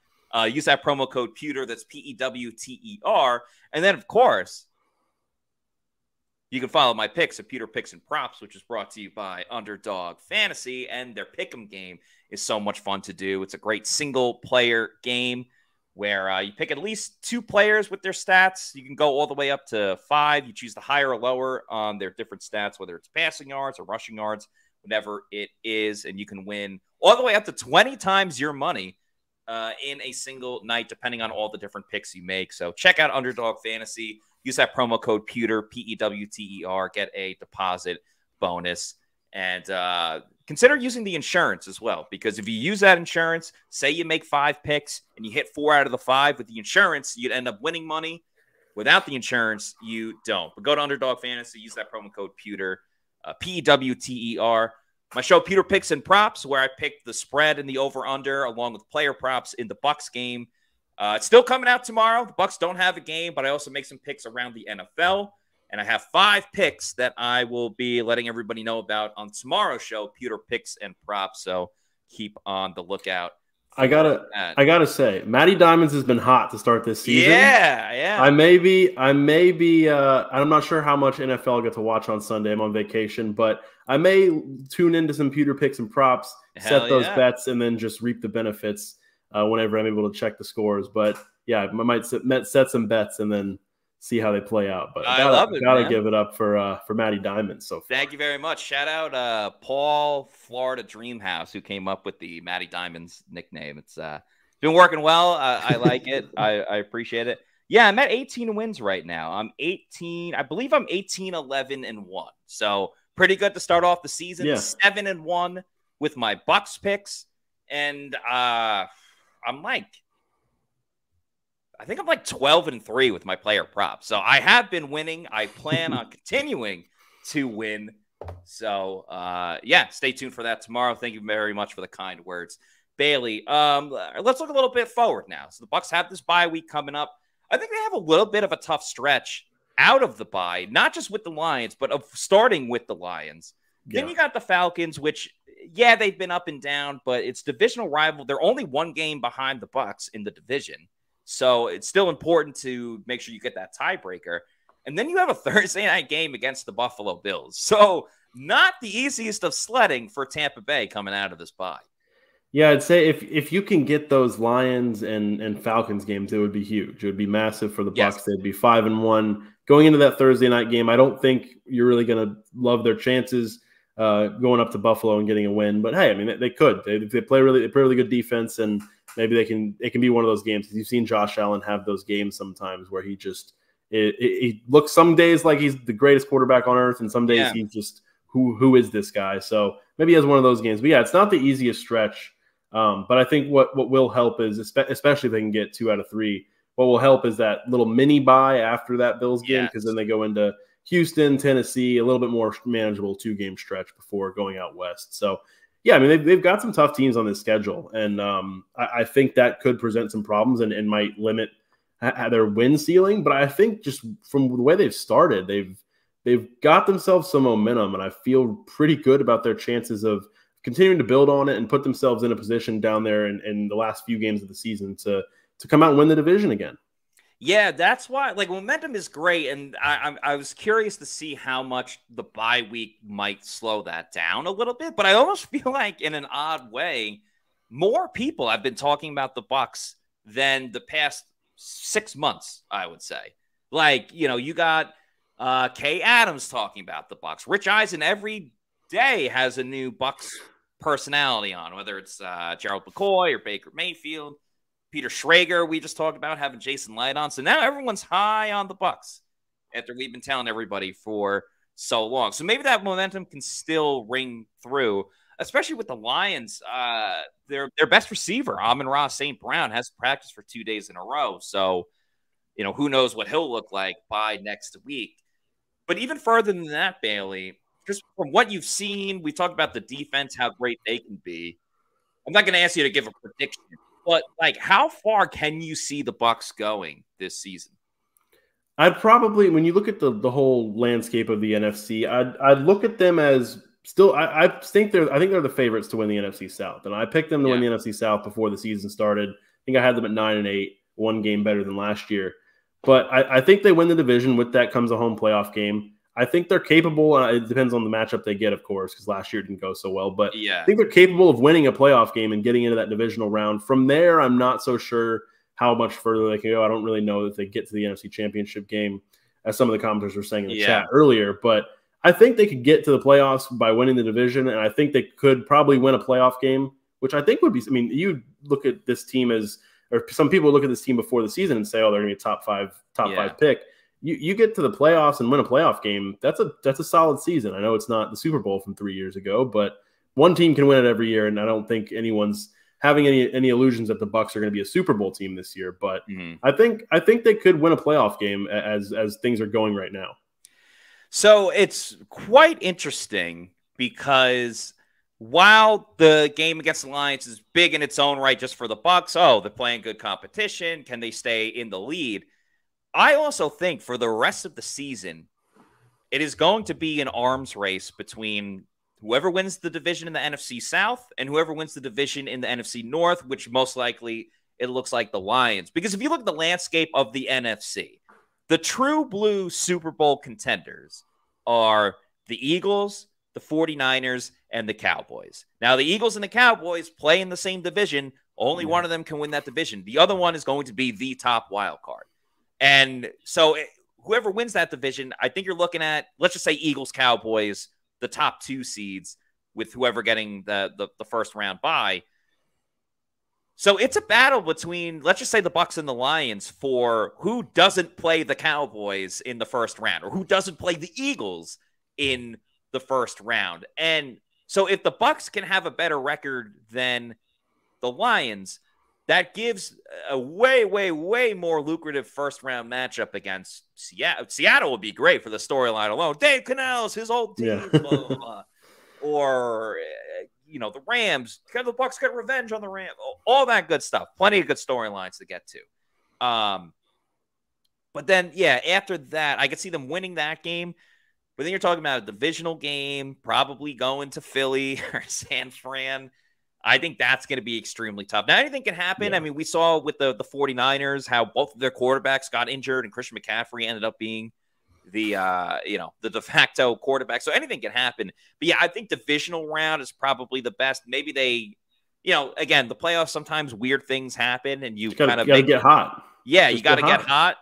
Use that promo code Pewter. That's Pewter. And then, of course, you can follow my picks at Pewter Picks and Props, which is brought to you by Underdog Fantasy. And their Pick'em game is so much fun to do. It's a great single-player game where you pick at least 2 players with their stats. You can go all the way up to 5. You choose the higher or lower on their different stats, whether it's passing yards or rushing yards, whatever it is. And you can win all the way up to 20 times your money in a single night, depending on all the different picks you make. So check out Underdog Fantasy. Use that promo code Pewter, Pewter, get a deposit bonus. And consider using the insurance as well, because if you use that insurance, say you make 5 picks and you hit 4 out of the 5 with the insurance, you'd end up winning money. Without the insurance, you don't. But go to Underdog Fantasy, use that promo code Pewter, Pewter. My show, Pewter Picks and Props, where I pick the spread and the over-under along with player props in the Bucs game. It's still coming out tomorrow. The Bucs don't have a game, but I also make some picks around the NFL. And I have 5 picks that I will be letting everybody know about on tomorrow's show, Pewter Picks and Props. So keep on the lookout. I gotta say, Matty Diamonds has been hot to start this season. Yeah. I may be. I'm not sure how much NFL I get to watch on Sunday. I'm on vacation, but I may tune into some Pewter picks and props, set those bets, and then just reap the benefits whenever I'm able to check the scores. But yeah, I might set some bets and then see how they play out. But I gotta give it up for Matty Diamonds. So thank you very much. Shout out Paul, Florida Dreamhouse, who came up with the Matty Diamonds nickname. It's been working well. I like it. I appreciate it. Yeah, I'm at 18 wins right now. I believe I'm 18, 11, and 1. So pretty good to start off the season. 7-1 with my Bucs picks. And I'm I think I'm like 12-3 with my player props. So I have been winning. I plan on continuing to win. So, yeah, stay tuned for that tomorrow. Thank you very much for the kind words. Bailey, let's look a little bit forward now. So the Bucs have this bye week coming up. I think they have a little bit of a tough stretch out of the bye, not just with the Lions, but of starting with the Lions. Yeah. Then you got the Falcons, which, yeah, they've been up and down, but it's divisional rival. They're only one game behind the Bucs in the division. So it's still important to make sure you get that tiebreaker. And then you have a Thursday night game against the Buffalo Bills. So not the easiest of sledding for Tampa Bay coming out of this bye. Yeah, I'd say if you can get those Lions and Falcons games, it would be huge. It would be massive for the Bucs. Yes. They'd be 5-1. Going into that Thursday night game, I don't think you're really going to love their chances going up to Buffalo and getting a win. But hey, I mean, they could. They play really good defense, and maybe it can be one of those games. You've seen Josh Allen have those games sometimes where he just he looks some days like he's the greatest quarterback on earth, and some days he's just who is this guy? So maybe he has one of those games. But yeah, it's not the easiest stretch. But I think what will help is, especially if they can get 2 out of 3, what will help is that little mini bye after that Bills game, because then they go into Houston, Tennessee, a little bit more manageable 2-game stretch before going out west. So, yeah, I mean, they've got some tough teams on this schedule, and I think that could present some problems and might limit their win ceiling. But I think just from the way they've started, they've got themselves some momentum, and I feel pretty good about their chances of continuing to build on it and put themselves in a position down there in the last few games of the season to come out and win the division again. Yeah, that's why, like, momentum is great, and I was curious to see how much the bye week might slow that down a little bit, but I almost feel like, in an odd way, more people have been talking about the Bucs than the past 6 months, I would say. Like, you know, you got Kay Adams talking about the Bucs. Rich Eisen every day has a new Bucs personality on, whether it's Gerald McCoy or Baker Mayfield. Peter Schrager, we just talked about having Jason Light on. So now everyone's high on the Bucs after we've been telling everybody for so long. So maybe that momentum can still ring through, especially with the Lions. Their best receiver, Amon-Ra St. Brown, has practiced for 2 days in a row. So, you know, who knows what he'll look like by next week. But even further than that, Bailey, just from what you've seen, we talked about the defense, how great they can be. I'm not going to ask you to give a prediction, but, like, how far can you see the Bucs going this season? I'd probably, when you look at the whole landscape of the NFC, I'd look at them as still. I think they're the favorites to win the NFC South, and I picked them to win the NFC South before the season started. I think I had them at 9-8, 1 game better than last year. But I think they win the division. With that comes a home playoff game. I think they're capable. It depends on the matchup they get, of course, because last year didn't go so well. But I think they're capable of winning a playoff game and getting into that divisional round. From there, I'm not so sure how much further they can go. I don't really know if they get to the NFC Championship game, as some of the commenters were saying in the chat earlier. But I think they could get to the playoffs by winning the division, and I think they could probably win a playoff game, which I think would be – I mean, you look at this team as – or some people look at this team before the season and say, oh, they're going to be a top five pick. You get to the playoffs and win a playoff game, that's a solid season. I know it's not the Super Bowl from 3 years ago, but one team can win it every year, and I don't think anyone's having any illusions that the Bucs are going to be a Super Bowl team this year. But I think they could win a playoff game as things are going right now. So it's quite interesting because while the game against the Lions is big in its own right just for the Bucs, they're playing good competition. Can they stay in the lead? I also think for the rest of the season, it is going to be an arms race between whoever wins the division in the NFC South and whoever wins the division in the NFC North, which most likely it looks like the Lions. Because if you look at the landscape of the NFC, the true blue Super Bowl contenders are the Eagles, the 49ers, and the Cowboys. Now, the Eagles and the Cowboys play in the same division. Only one of them can win that division. The other one is going to be the top wild card. And so whoever wins that division, I think you're looking at, let's just say Eagles, Cowboys, the top 2 seeds, with whoever getting the first round bye. So it's a battle between, let's just say, the Bucs and the Lions for who doesn't play the Cowboys in the first round or who doesn't play the Eagles in the first round. And so if the Bucs can have a better record than the Lions, that gives a way, way, way more lucrative first-round matchup against Seattle. Seattle would be great for the storyline alone. Dave Canales, his old team, blah, blah, blah. Or, the Rams. The Bucs get revenge on the Rams. All that good stuff. Plenty of good storylines to get to. But then, after that, I could see them winning that game. But then you're talking about a divisional game, probably going to Philly or San Fran. I think that's going to be extremely tough. Now, anything can happen. Yeah. I mean, we saw with the 49ers how both of their quarterbacks got injured and Christian McCaffrey ended up being the de facto quarterback. So anything can happen. But I think divisional round is probably the best. Maybe they, again, the playoffs, sometimes weird things happen and you kind of get hot. Yeah, you got to get hot.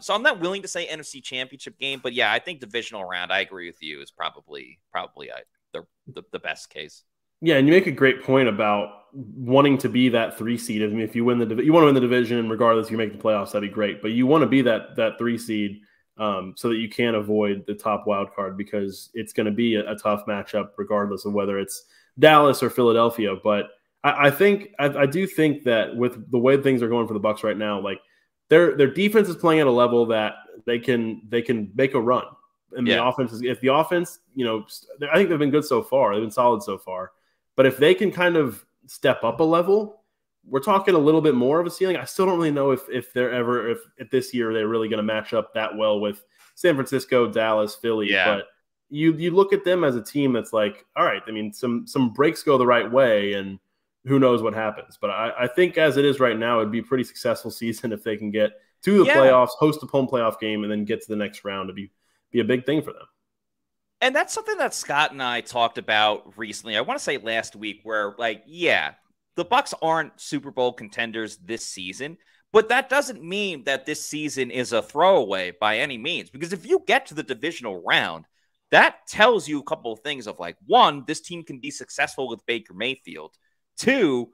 So I'm not willing to say NFC Championship game, but I think divisional round, I agree with you, is probably the best case. Yeah, and you make a great point about wanting to be that 3 seed. I mean, if you win you want to win the division, regardless if you make the playoffs, that'd be great. But you want to be that 3 seed so that you can avoid the top wild card, because it's going to be a tough matchup regardless of whether it's Dallas or Philadelphia. But I do think that with the way things are going for the Bucs right now, like their defense is playing at a level that they can make a run. And the offense is, if the offense, I think they've been good so far. They've been solid so far. But if they can kind of step up a level, we're talking a little bit more of a ceiling. I still don't really know if this year they're really going to match up that well with San Francisco, Dallas, Philly. Yeah. But you look at them as a team that's like, all right, I mean, some breaks go the right way, and who knows what happens. But I think as it is right now, it'd be a pretty successful season if they can get to the playoffs, host a home playoff game, and then get to the next round. It'd be a big thing for them. And that's something that Scott and I talked about recently. I want to say last week where, the Bucs aren't Super Bowl contenders this season, but that doesn't mean that this season is a throwaway by any means. Because if you get to the divisional round, that tells you a couple of things of 1, this team can be successful with Baker Mayfield. 2,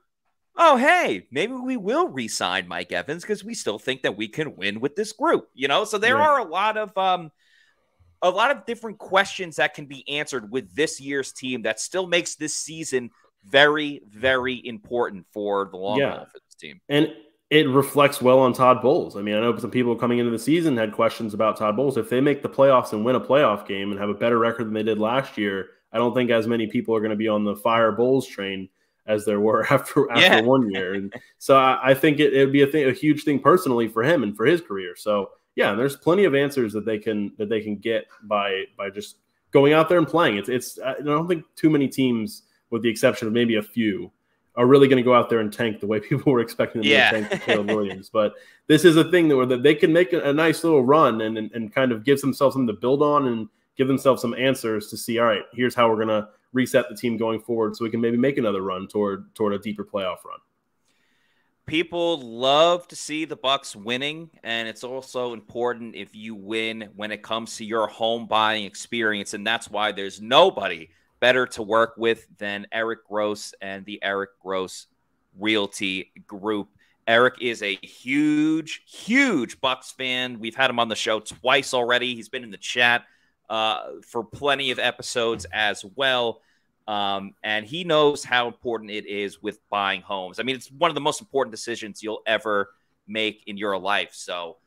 oh, hey, maybe we will re-sign Mike Evans because we still think that we can win with this group. So there are a lot of different questions that can be answered with this year's team that still makes this season very, very important for the long haul for this team. And it reflects well on Todd Bowles. I mean, I know some people coming into the season had questions about Todd Bowles. If they make the playoffs and win a playoff game and have a better record than they did last year, I don't think as many people are going to be on the fire Bowles train as there were after 1 year. And so I think it would be a huge thing personally for him and for his career. So yeah, there's plenty of answers that they can get by just going out there and playing. I don't think too many teams, with the exception of maybe a few, are really going to go out there and tank the way people were expecting them to tank for Caleb Williams. But this is a thing that they can make a nice little run and kind of give themselves something to build on and give themselves some answers to see, all right, here's how we're going to reset the team going forward so we can maybe make another run toward a deeper playoff run. People love to see the Bucs winning, and it's also important if you win when it comes to your home buying experience, and that's why there's nobody better to work with than Eric Gross and the Eric Gross Realty Group. Eric is a huge, huge Bucs fan. We've had him on the show twice already. He's been in the chat for plenty of episodes as well. And he knows how important it is with buying homes. I mean, it's one of the most important decisions you'll ever make in your life. So,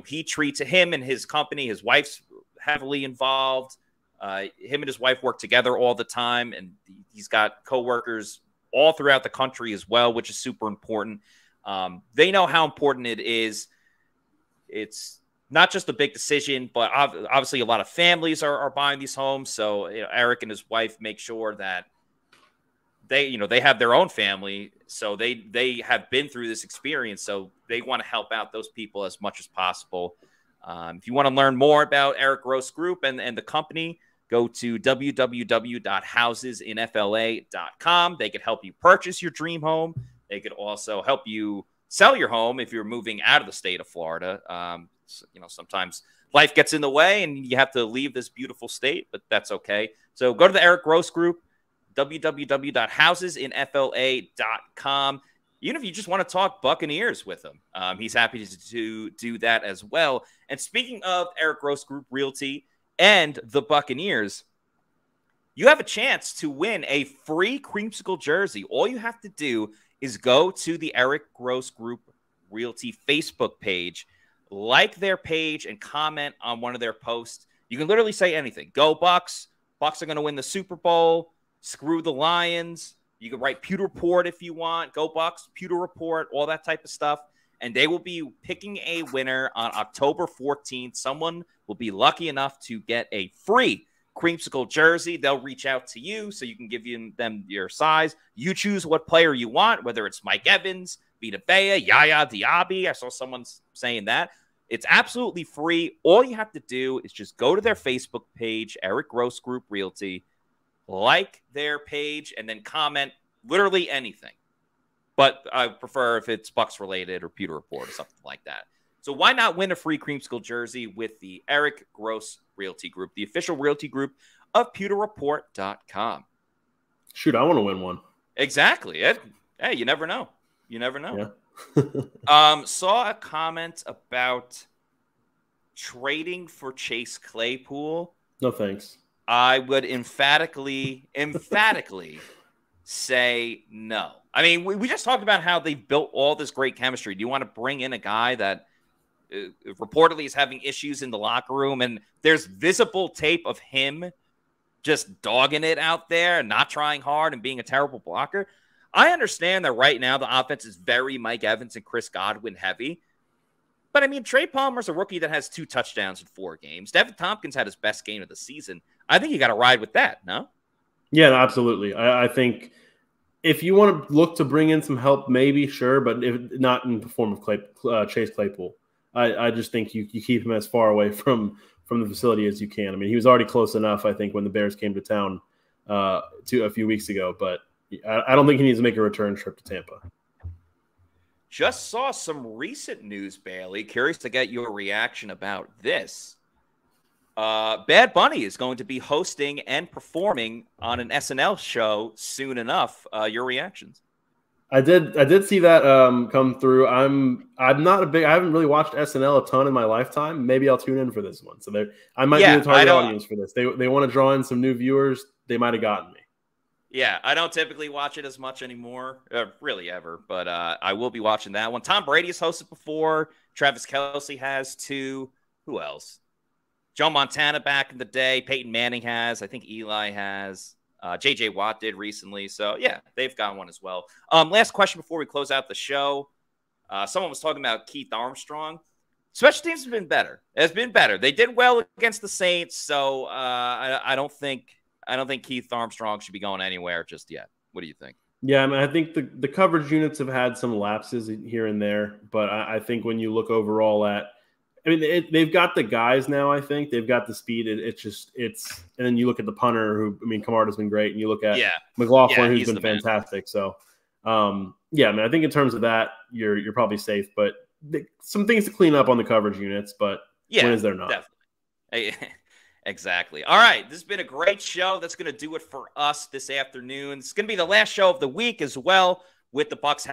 he treats him and his company, his wife's heavily involved. Him and his wife work together all the time, and he's got coworkers all throughout the country as well, which is super important. They know how important it is. It's not just a big decision, but obviously a lot of families are buying these homes. So Eric and his wife make sure that they have their own family. So they have been through this experience. So they want to help out those people as much as possible. If you want to learn more about Eric Gross Group and the company, go to www.housesinfla.com. They could help you purchase your dream home. They could also help you sell your home if you're moving out of the state of Florida. Sometimes life gets in the way and you have to leave this beautiful state, but that's okay. So go to the Eric Gross Group, www.housesinfla.com. Even if you just want to talk Buccaneers with him, he's happy to do that as well. And speaking of Eric Gross Group Realty and the Buccaneers, you have a chance to win a free creamsicle jersey. All you have to do is go to the Eric Gross Group Realty Facebook page, like their page, and comment on one of their posts. You can literally say anything. Go Bucs. Bucs are going to win the Super Bowl. Screw the Lions. You can write Pewter Report if you want. Go Bucs, Pewter Report, all that type of stuff. And they will be picking a winner on October 14th. Someone will be lucky enough to get a free creamsicle jersey. They'll reach out to you so you can give them your size. You choose what player you want, whether it's Mike Evans, Vita Vea, Yaya Diaby. I saw someone saying that. It's absolutely free. All you have to do is just go to their Facebook page, Eric Gross Group Realty, like their page, and then comment literally anything. But I prefer if it's Bucs related or Pewter Report or something like that. So why not win a free creamsicle jersey with the Eric Gross Realty Group, the official realty group of pewterreport.com. Shoot, I want to win one. Exactly. Hey, you never know. You never know. Yeah. Saw a comment about trading for Chase Claypool. No thanks. I would emphatically say no. I mean, we just talked about how they've built all this great chemistry. Do you want to bring in a guy that reportedly is having issues in the locker room, and there's visible tape of him just dogging it out there and not trying hard and being a terrible blocker? I understand that right now the offense is very Mike Evans and Chris Godwin heavy. But, I mean, Trey Palmer's a rookie that has 2 touchdowns in 4 games. Devin Tompkins had his best game of the season. I think you got to ride with that, no? Yeah, absolutely. I think if you want to look to bring in some help, maybe, sure, but if not in the form of Chase Claypool. I just think you keep him as far away from the facility as you can. I mean, he was already close enough, I think, when the Bears came to town a few weeks ago, but I don't think he needs to make a return trip to Tampa. Just saw some recent news, Bailey. Curious to get your reaction about this. Bad Bunny is going to be hosting and performing on an SNL show soon enough. Your reactions? I did see that come through. I'm not a big. I haven't really watched SNL a ton in my lifetime. Maybe I'll tune in for this one. So I might be the target audience for this. They want to draw in some new viewers. They might have gotten me. Yeah, I don't typically watch it as much anymore, really ever, but I will be watching that one. Tom Brady has hosted before. Travis Kelce has too. Who else? Joe Montana back in the day. Peyton Manning has. I think Eli has. J.J. Watt did recently. So, yeah, they've got one as well. Last question before we close out the show. Someone was talking about Keith Armstrong. Special teams have been better. It's been better. They did well against the Saints, so I don't think Keith Armstrong should be going anywhere just yet. What do you think? Yeah, I mean, I think the coverage units have had some lapses here and there, but I think when you look overall at, I mean, they've got the guys now. I think they've got the speed. It's, and then you look at the punter, who, I mean, Camarda's been great, and you look at McLaughlin, who's been fantastic. So, yeah, I mean, I think in terms of that, you're probably safe, but some things to clean up on the coverage units. But when is there not? Definitely. Exactly. All right. This has been a great show. That's going to do it for us this afternoon. It's going to be the last show of the week as well, with the Bucs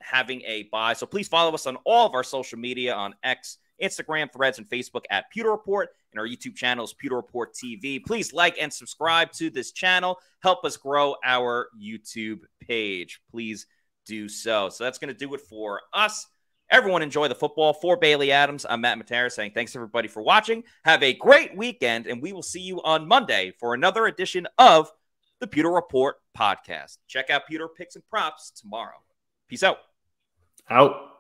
having a bye. So please follow us on all of our social media on X, Instagram, Threads, and Facebook at Pewter Report, and our YouTube channel is Pewter Report TV. Please like and subscribe to this channel. Help us grow our YouTube page. Please do so. So that's going to do it for us. Everyone enjoy the football. For Bailey Adams, I'm Matt Matera saying thanks, everybody, for watching. Have a great weekend, and we will see you on Monday for another edition of the Pewter Report podcast. Check out Pewter Picks and Props tomorrow. Peace out. Out.